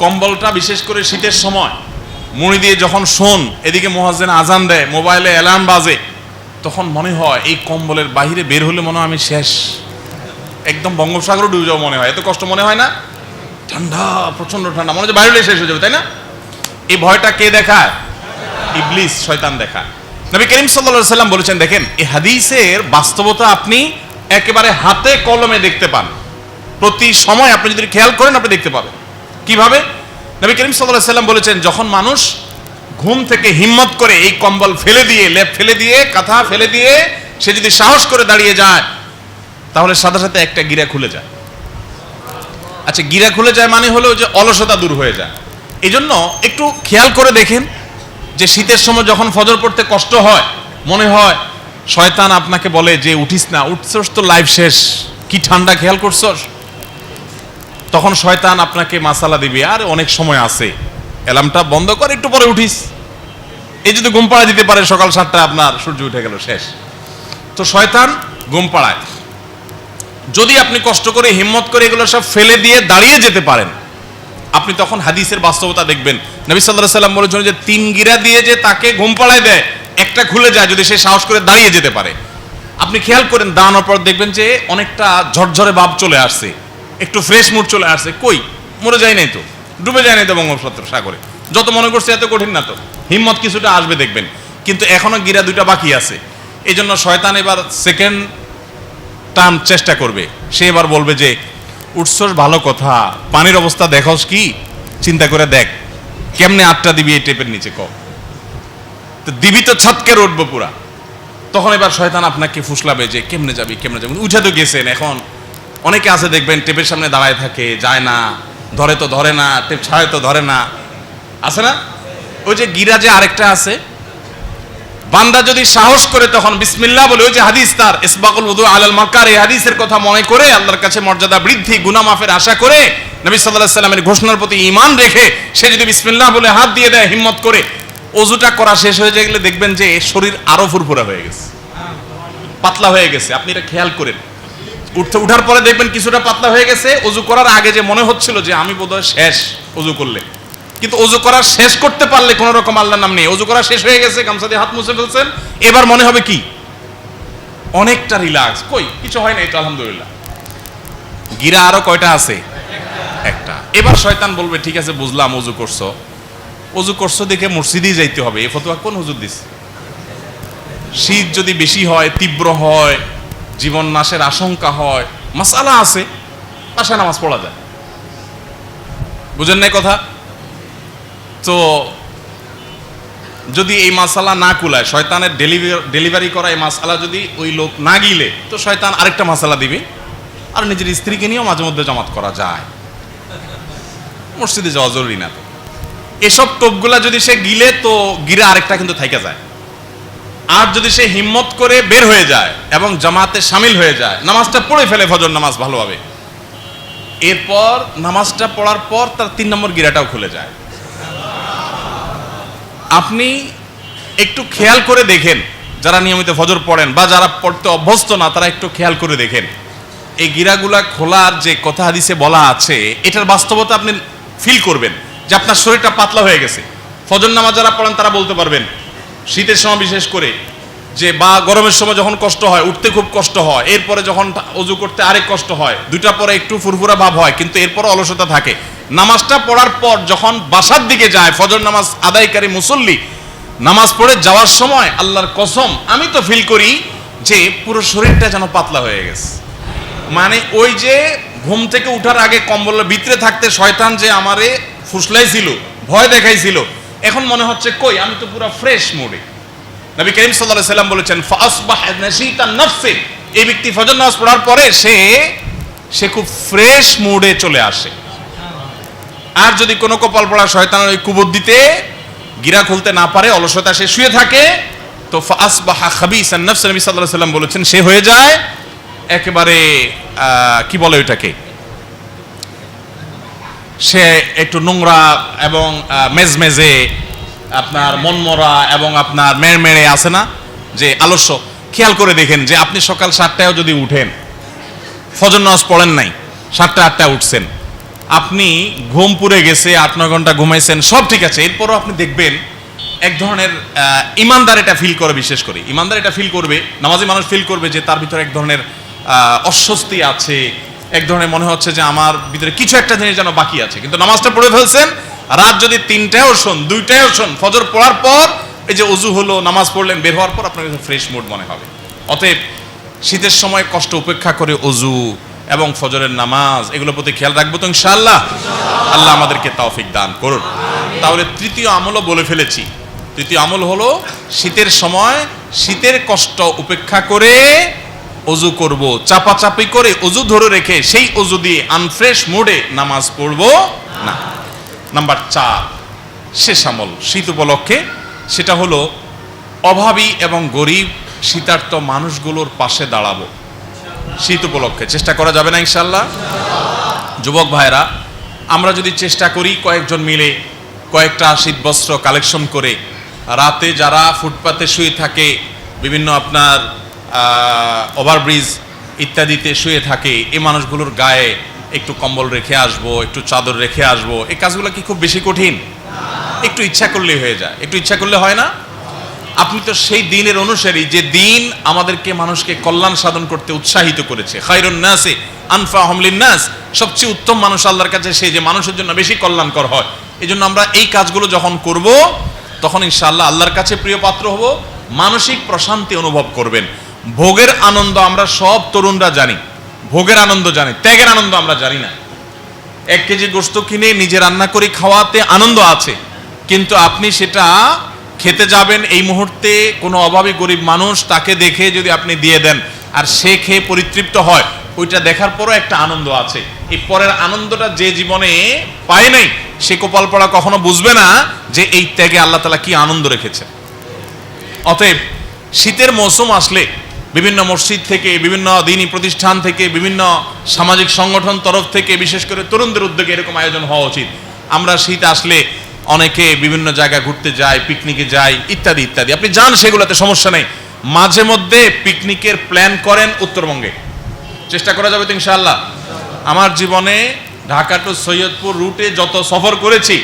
কম্বলটা বিশেষ করে শীতের সময় মুড়ি দিয়ে যখন শোন, এদিকে মুয়াজ্জিন আজান দেয়, মোবাইলে অ্যালার্ম বাজে, তখন মনে হয় এই কম্বলের বাইরে বের হলে মনে হয় আমি শেষ, একদম বঙ্গোপসাগর ডুবে যাবো মনে হয়। এত কষ্ট মনে হয় না? ঠান্ডা, প্রচন্ড ঠান্ডা, মনে হয় বাইরে শেষ হয়ে যাবে, তাই না? এই ভয়টা কে দেখায়? ইবলিস, শয়তান দেখায়। নবী করিম সাল্লাল্লাহু আলাইহি সাল্লাম বলেছেন, দেখেন এই হাদিসের বাস্তবতা আপনি একেবারে হাতে কলমে দেখতে পান। প্রতি সময় আপনি যদি খেয়াল করেন আপনি দেখতে পাবেন। কিভাবে? নবী করিম সাল্লাল্লাহু আলাইহি সাল্লাম বলেছেন, যখন মানুষ ঘুম থেকে হিম্মত করে এই কম্বল ফেলে দিয়ে, লেপ ফেলে দিয়ে, কাঁথা ফেলে দিয়ে সে যদি সাহস করে দাঁড়িয়ে যায়, তাহলে সাথে সাথে একটা গিরা খুলে যায়। আচ্ছা, গিরা খুলে যায় মানে হলো যে অলসতা দূর হয়ে যায়। এই জন্য একটু খেয়াল করে দেখেন যে শীতের সময় যখন ফজর পড়তে কষ্ট হয়, মনে হয় শয়তান আপনাকে বলে যে উঠিস না, উঠছস তো লাইফ শেষ, কি ঠান্ডা, খেয়াল করছস? তখন শয়তান আপনাকে মাসালা দিবে, আর অনেক সময় আছে, অ্যালার্মটা বন্ধ কর, একটু পরে উঠিস। এই যদি ঘুম পাড়া দিতে পারে সকাল 7টায়, আপনার সূর্য উঠে গেল, শেষ। তো শয়তান ঘুম পাড়ায়। যদি আপনি কষ্ট করে হিম্মত করে এগুলো সব ফেলে দিয়ে দাঁড়িয়ে যেতে পারেন, আপনি তখন হাদিসের বাস্তবতা দেখবেন। নবী সাল্লাল্লাহু আলাইহি সাল্লাম বলেছেন যে 3 গিরা দিয়ে যে তাকে ঘুম পাড়ায় দেয়, একটা খুলে যায় যদি সে সাহস করে দাঁড়িয়ে যেতে পারে। আপনি খেয়াল করেন, দাঁড়ানোর পর দেখবেন যে অনেকটা ঝরঝরে ভাব চলে আসছে, একটু ফ্রেশ মুড চলে আসছে। কই, মরে যায় নাই তো, ডুবে যায় নাই তো বঙ্গোপসাগর সাগরে, যত মনে করছে এত কঠিন না তো, হিম্মত কিছুটা আসবে দেখবেন। কিন্তু এখনো গিরা 2টা বাকি আছে। এই জন্য শয়তান এবার সেকেন্ড টার্ম চেষ্টা করবে। সে এবার বলবে যে উঠছস ভালো কথা, পানির অবস্থা দেখোস কি, চিন্তা করে দেখ কেমনে 8টা দিবি এই টেপের নিচে, ক তো দিবি তো ছাতকে উঠবো পুরা। তখন এবার শয়তান আপনাকে ফুসলাবে যে কেমনে যাবি, কেমনে যাবি, উঠে তো গেছেন। এখন অনেকে আছে দেখবেন টেপের সামনে দাঁড়ায় থাকে, যায় না, ধরে তো ধরে না, টেপ ছাড়ে তো ধরে না, আছে না? ওই যে গিরা যে আরেকটা আছে, বান্দা যদি সাহস করে তখন বিসমিল্লাহ বলে, ওই যে হাদিস তার ইসবাকুল উযু আলাল মাকার, এই হাদিসের কথা মনে করে আল্লাহর কাছে মর্যাদা বৃদ্ধি, গুনাহ মাফের আশা করে, নবী সাল্লাল্লাহু আলাইহি সাল্লামের ঘোষণার প্রতি ঈমান রেখে সে যদি বিসমিল্লাহ বলে হাত দিয়ে দেয় হিম্মত করে, ওযুটা করা শেষ হয়ে গেলে দেখবেন যে শরীর আরো ফুরফুরা হয়ে গেছে, পাতলা হয়ে গেছে। আপনি এটা খেয়াল করেন, উঠার পরে দেখবেন কিছুটা পাতলা হয়ে গেছে। ওযু করার আগে যে মনে হচ্ছিল যে আমি বোধহয় শেষ ওযু করলে, কিন্তু ওযু করা শেষ করতে পারলে কোন রকম আল্লাহর নাম নেই, ওযু করা শেষ হয়ে গেছে, গামছা দিয়ে হাত মুছে ফেলছেন, এবার মনে হবে কি অনেকটা রিল্যাক্স, কই কিছু হয় না, এটা আলহামদুলিল্লাহ। গিরা আরো কয়টা আছে? একটা। এবার শয়তান বলবে ঠিক আছে বুঝলাম, ওযু করছো দেখে মসজিদেই যাইতে হবে, এই ফতোয়া কোন হুজুর দিছে? শীত যদি বেশি হয়, তীব্র হয়, জীবন নাশের আশঙ্কা হয়, মাসআলা আছে, বাসায় নামাজ পড়া যায়। বুঝেন নাই কথা? তো যদি এই মাসালা না কুলায়, শয়তানের ডেলিভারি করা এই মাসালা যদি ওই লোক না গিলে, তো শয়তান আরেকটা মাসালা দিবে, আর নিজের স্ত্রীকে নিয়েও মাঝে মধ্যে জামাত করা যায়, মসজিদে যাওয়া জরুরি না। তো এসব টোপগুলা যদি সে গিলে, তো গিরা আরেকটা কিন্তু থাইকা যায়। আর যদি সে হিম্মত করে বের হয়ে যায় এবং জামাতে শামিল হয়ে যায়, নামাজটা পড়ে ফেলে ফজর নামাজ ভালোভাবে, এরপর নামাজটা পড়ার পর তার 3 নম্বর গিরাটাও খুলে যায়। আপনি একটু খেয়াল করে দেখেন, যারা নিয়মিত ফজর পড়েন বা যারা পড়তে অভ্যস্ত না, তারা একটু খেয়াল করে দেখেন এই গিরাগুলা খোলার যে কথা হাদিসে বলা আছে, এটার বাস্তবতা আপনি ফিল করবেন যে আপনার শরীরটা পাতলা হয়ে গেছে। ফজর নামাজ যারা পড়েন তারা বলতে পারবেন, শীতের সময় বিশেষ করে, যে বা গরমের সময় যখন কষ্ট হয়, উঠতে খুব কষ্ট হয়, এরপরে যখন ওযু করতে আরেক কষ্ট হয়, 2টা পরে একটু ফুরফুরা ভাব হয়, কিন্তু এরপর অলসতা থাকে। নামাজটা পড়ার পর যখন বাসার দিকে যায়, ফজর নামাজ আদায়কারী মুসল্লি নামাজ পড়ে যাওয়ার সময়, আল্লাহর কসম আমি তো ফিল করি যে পুরো শরীরটা যেন পাতলা হয়ে গেছে। মানে ওই যে ঘুম থেকে উঠার আগে কম্বলের ভিতরে থাকতে শয়তান যে আমারে ফুসলাইছিল, ভয় দেখাইছিল, এখন মনে হচ্ছে কই আমি তো পুরো ফ্রেশ মুডে। নবী করিম সাল্লাল্লাহু আলাইহি সাল্লাম বলেছেন ফাসবাহ নাশীতান নাফসি, এই ব্যক্তি ফজর নামাজ পড়ার পরে সে খুব ফ্রেশ মুডে চলে আসে। আর যদি কোনো কপাল পড়া শয়তানের ওই কুবুদ্দিতে গিরা খুলতে না পারে, অলসতা সে শুয়ে থাকে, তো ফাসবাহ খাবিসান নাফস, নবী সাল্লাল্লাহু আলাইহি সাল্লাম বলেছেন সে হয়ে যায় একেবারে কি বলে ওইটাকে, সে একটু নোংরা এবং মেজমেজে, আপনার মনমরা এবং আপনার মেড়মেড়ে আছে না যে আলস্য। খেয়াল করে দেখেন যে আপনি সকাল 7টায় যদি উঠেন, ফজর নামাজ পড়েন নাই, 7টা-8টায় উঠছেন, আপনি ঘুম পুড়ে গেছে, 8-9 ঘন্টা ঘুমাইছেন, সব ঠিক আছে, এরপরও আপনি দেখবেন এক ধরনের ইমানদার এটা ফিল করে, বিশেষ করে ইমানদার এটা ফিল করবে, নামাজি মানুষ ফিল করবে যে তার ভিতরে এক ধরনের অস্বস্তি আছে, এক ধরনের মনে হচ্ছে যে আমার ভিতরে কিছু একটা জিনিস যেন বাকি আছে। কিন্তু নামাজটা পড়ে ফেলছেন, রাত যদি 3টায়ও শোন, 2টায়ও শোন, ফজর পড়ার পর এই যে ওযু হলো, নামাজ পড়লেন, বের হওয়ার পর আপনার কাছে ফ্রেশ মুড মনে হবে। অতএব শীতের সময় কষ্ট উপেক্ষা করে ওযু এবং ফজরের নামাজ এগুলোর প্রতি খেয়াল রাখবো তো ইনশাআল্লাহ। আল্লাহ আমাদেরকে তৌফিক দান করুন। তাহলে তৃতীয় আমলও বলে ফেলেছি। তৃতীয় আমল হলো শীতের সময় শীতের কষ্ট উপেক্ষা করে ওযু করব, চাপাচাপি করে ওযু ধরে রেখে সেই ওযু দিয়ে আনফ্রেশ মুডে নামাজ পড়ব না। নাম্বার 4, শেষ আমল শীত উপলক্ষে, সেটা হলো অভাবী এবং গরিব শীতার্ত মানুষগুলোর পাশে দাঁড়াবো। শীত উপলক্ষে চেষ্টা করা যাবে না ইনশাআল্লাহ? যুবক ভাইরা, আমরা যদি চেষ্টা করি কয়েকজন মিলে কয়েকটা শীতবস্ত্র কালেকশন করে, রাতে যারা ফুটপাতে শুয়ে থাকে, বিভিন্ন আপনার ওভারব্রিজ ইত্যাদিতে শুয়ে থাকে, এই মানুষগুলোর গায়ে একটু কম্বল রেখে আসবো, একটু চাদর রেখে আসবো, এই কাজগুলো কি খুব বেশি কঠিন? একটু ইচ্ছা করলেই হয়ে যায়। একটু ইচ্ছা করলে হয় না? আপনি তো সেই দিনের অনুসারী যে দিন আমাদেরকে মানুষকে কল্যাণ সাধন করতে উৎসাহিত করেছে। খায়রুন নাসি আনফাহুম লিন-নাস, সবচেয়ে উত্তম মানুষ আল্লাহর কাছে সে যে মানুষের জন্য বেশি কল্যাণকর হয়। এজন্য আমরা এই কাজগুলো যখন করব তখন ইনশাআল্লাহ আল্লাহর কাছে প্রিয় পাত্র হব, মানসিক প্রশান্তি অনুভব করবেন। ভোগের আনন্দ আমরা সব তরুণরা জানি, ভোগের আনন্দ জানি, ত্যাগের আনন্দ আমরা জানি না। 1 কেজি গোশত কিনে নিজে রান্না করে খাওয়াতে আনন্দ আছে, কিন্তু আপনি সেটা খেতে যাবেন এই মুহূর্তে কোনো অভাবী গরিব মানুষ, তাকে দেখে যদি আপনি দিয়ে দেন আর সে খেয়ে পরিতৃপ্ত হয়, ওইটা দেখার পরও একটা আনন্দ আছে। এই পরের আনন্দটা যে জীবনে পায় নাই সে কপাল পড়া কখনো বুঝবে না যে এই ত্যাগে আল্লাহ তাআলা কি আনন্দ রেখেছে। অতএব শীতের মৌসুম আসলে বিভিন্ন মসজিদ থেকে, বিভিন্ন দ্বীনি প্রতিষ্ঠান থেকে, বিভিন্ন সামাজিক সংগঠন তরফ থেকে, বিশেষ করে তরুণদের উদ্যোগে এরকম আয়োজন হওয়া উচিত। আমরা শীত আসলে অনেকে বিভিন্ন জায়গায় ঘুরতে যায়, পিকনিকে যায়, ইত্যাদি ইত্যাদি। আপনি যান, সেগুলোতে সমস্যা নেই। মাঝে মধ্যে পিকনিকের প্ল্যান করেন উত্তরবঙ্গে, চেষ্টা করা যাবে তো ইনশাআল্লাহ। আমার জীবনে ঢাকা টু সৈয়দপুর রুটে যত সফর করেছি,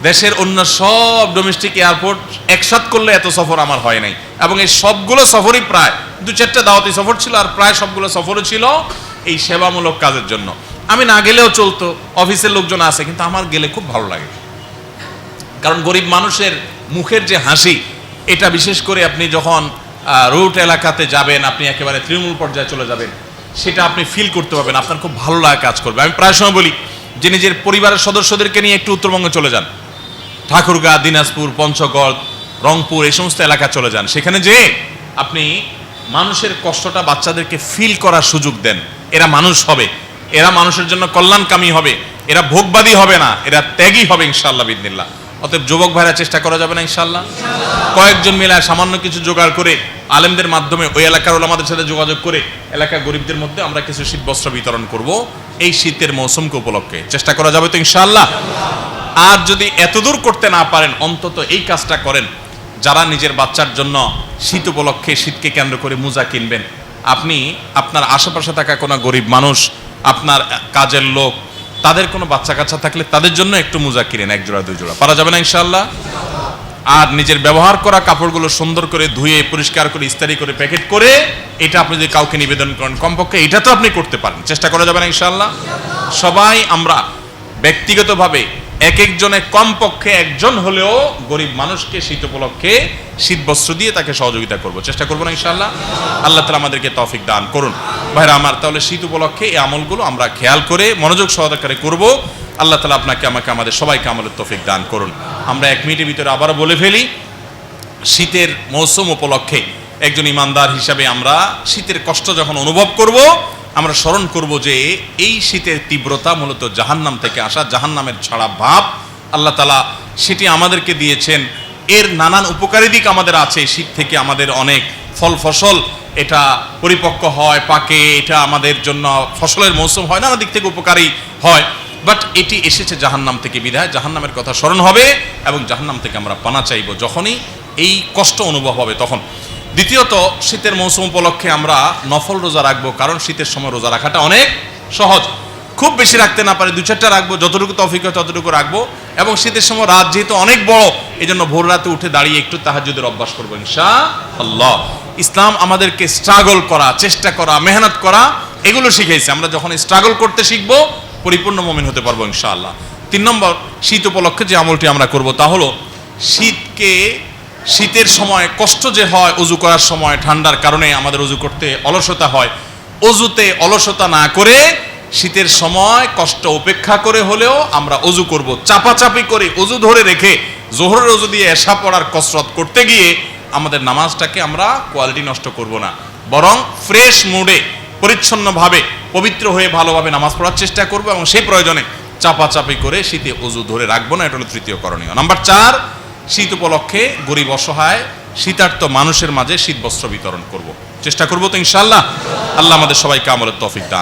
দেশের অন্য সব ডোমেস্টিক এয়ারপোর্ট একসাথ করলে এত সফর আমার হয় নাই। এবং এই সবগুলো সফরই প্রায় 2-4টা দাওয়াতি সফর ছিল, আর প্রায় সবগুলো সফরও ছিল এই সেবামূলক কাজের জন্য। আমি না গেলেও চলতো, অফিসের লোকজন আছে, কিন্তু আমার গেলে খুব ভালো লাগে। কারণ গরিব মানুষের মুখের যে হাসি, এটা বিশেষ করে আপনি যখন রুট এলাকাতে যাবেন, আপনি একেবারে তৃণমূল পর্যায়ে চলে যাবেন, সেটা আপনি ফিল করতে পারবেন, আপনার খুব ভালো লাগা কাজ করবে। আমি প্রায় সময় বলি যে নিজের পরিবারের সদস্যদেরকে নিয়ে একটু উত্তরবঙ্গে চলে যান, ঠাকুরগাঁ, দিনাজপুর, পঞ্চগড়, রংপুর, এই সমস্ত এলাকা চলে যান। সেখানে যে আপনি মানুষের কষ্টটা বাচ্চাদেরকে ফিল করার সুযোগ দেন। এরা মানুষ হবে, এরা মানুষের জন্য কল্যাণকামী হবে, এরা ভোগবাদী হবে না, এরা ত্যাগী হবে ইনশাআল্লাহ বিদিনিল্লাহ। অতএব যুবক ভাইরা চেষ্টা করা যাবে না ইনশাআল্লাহ? কয়েকজন মিলে সামান্য কিছু জোগাড় করে আলেমদের মাধ্যমে ওই এলাকার ওলামাদের সাথে যোগাযোগ করে এলাকার গরিবদের মধ্যে আমরা কিছু শীত বস্ত্র বিতরণ করব এই শীতের মৌসুমকে উপলক্ষে। চেষ্টা করা যাবে তো ইনশাআল্লাহ? আর যদি এতদূর করতে না পারেন, অন্তত এই কাজটা করেন, যারা নিজের বাচ্চার জন্য শীত উপলক্ষে, শীতকে কেন্দ্র করে মোজা কিনবেন, আপনি আপনার আশেপাশে থাকা কোনো গরিব মানুষ, আপনার কাজের লোক, তাদের কোনো বাচ্চা কাচ্চা থাকলে তাদের জন্য একটু মোজা কিনেন, 1 জোড়া 2 জোড়া। পারা যাবে না ইনশাআল্লাহ? আর নিজের ব্যবহার করা কাপড়গুলো সুন্দর করে ধুয়ে পরিষ্কার করে ইস্ত্রি করে প্যাকেট করে এটা আপনি যদি কাউকে নিবেদন করেন, কমপক্ষে এটা তো আপনি করতে পারেন। চেষ্টা করা যাবে না ইনশাআল্লাহ? সবাই আমরা ব্যক্তিগতভাবে এক একজনে কমপক্ষে একজন হলেও গরিব মানুষকে শীত উপলক্ষে শীত বস্ত্র দিয়ে তাকে সহযোগিতা করব। চেষ্টা করবো না ইনশাআল্লাহ? আল্লাহ তাআলা আমাদেরকে তৌফিক দান করুন। ভাইরা আমার, তাহলে শীত উপলক্ষে এই আমলগুলো আমরা খেয়াল করে মনোযোগ সহকারে করব। আল্লাহ তাআলা আপনাকে, আমাকে, আমাদের সবাইকে আমলের তৌফিক দান করুন। আমরা 1 মিনিটের ভিতরে আবারও বলে ফেলি, শীতের মৌসুম উপলক্ষে একজন ইমানদার হিসাবে আমরা শীতের কষ্ট যখন অনুভব করব, আমরা স্মরণ করব যে এই শীতের তীব্রতা মূলত জাহান্নাম থেকে আসা, জাহান্নামের ছড়া ভাব আল্লাহ তাআলা সেটি আমাদেরকে দিয়েছেন। এর নানান উপকারী দিক আমাদের আছে। শীত থেকে আমাদের অনেক ফল ফসল এটা পরিপক্ক হয়, পাকে, এটা আমাদের জন্য ফসলের মৌসুম হয়, নানা দিক থেকে উপকারী হয়। বাট এটি এসেছে জাহান্নাম থেকে, বিধায় জাহান্নামের কথা স্মরণ হবে এবং জাহান্নাম থেকে আমরা পানা চাইব যখনই এই কষ্ট অনুভব হবে তখন। দ্বিতীয়ত, শীতের মৌসুম উপলক্ষে আমরা নফল রোজা রাখবো, কারণ শীতের সময় রোজা রাখাটা অনেক সহজ। খুব বেশি রাখতে না পারে, 2-4টা রাখবো, যতটুকু তৌফিক হয় ততটুকু রাখবো। এবং শীতের সময় রাত যেহেতু অনেক বড়, এই জন্য ভোর রাতে উঠে দাঁড়িয়ে একটু তাহাজ্জুদের অভ্যাস করবো ইনশাআল্লাহ। ইসলাম আমাদেরকে স্ট্রাগল করা, চেষ্টা করা, মেহনত করা, এগুলো শিখাইছে। আমরা যখন স্ট্রাগল করতে শিখবো, পরিপূর্ণ মুমিন হতে পারবো ইনশাআল্লাহ। 3 নম্বর, শীত উপলক্ষে যে আমলটি আমরা করব তা হলো শীতের সময় কষ্ট যে হয় অজু করার সময়, ঠান্ডার কারণে আমাদের অজু করতে অলসতা হয়, অজুতে অলসতা না করে শীতের সময় কষ্ট উপেক্ষা করে হলেও আমরা অজু করব। চাপাচাপি করে অজু ধরে রেখে জোহরের অজু দিয়ে এশা পড়ার কসরত করতে গিয়ে আমাদের নামাজটাকে আমরা কোয়ালিটি নষ্ট করব না, বরং ফ্রেশ মুডে পরিচ্ছন্নভাবে পবিত্র হয়ে ভালোভাবে নামাজ পড়ার চেষ্টা করব এবং সেই প্রয়োজনে চাপাচাপি করে শীতে অজু ধরে রাখবো না। এটা হলো তৃতীয় করণীয়। নাম্বার 4, শীত উপলক্ষে গরিব অসহায় শীতার্ত মানুষের মাঝে শীত বস্ত্র বিতরণ করব, চেষ্টা করব তো ইনশাআল্লাহ। আল্লাহ আমাদের সবাইকে আমলের তৌফিক দান।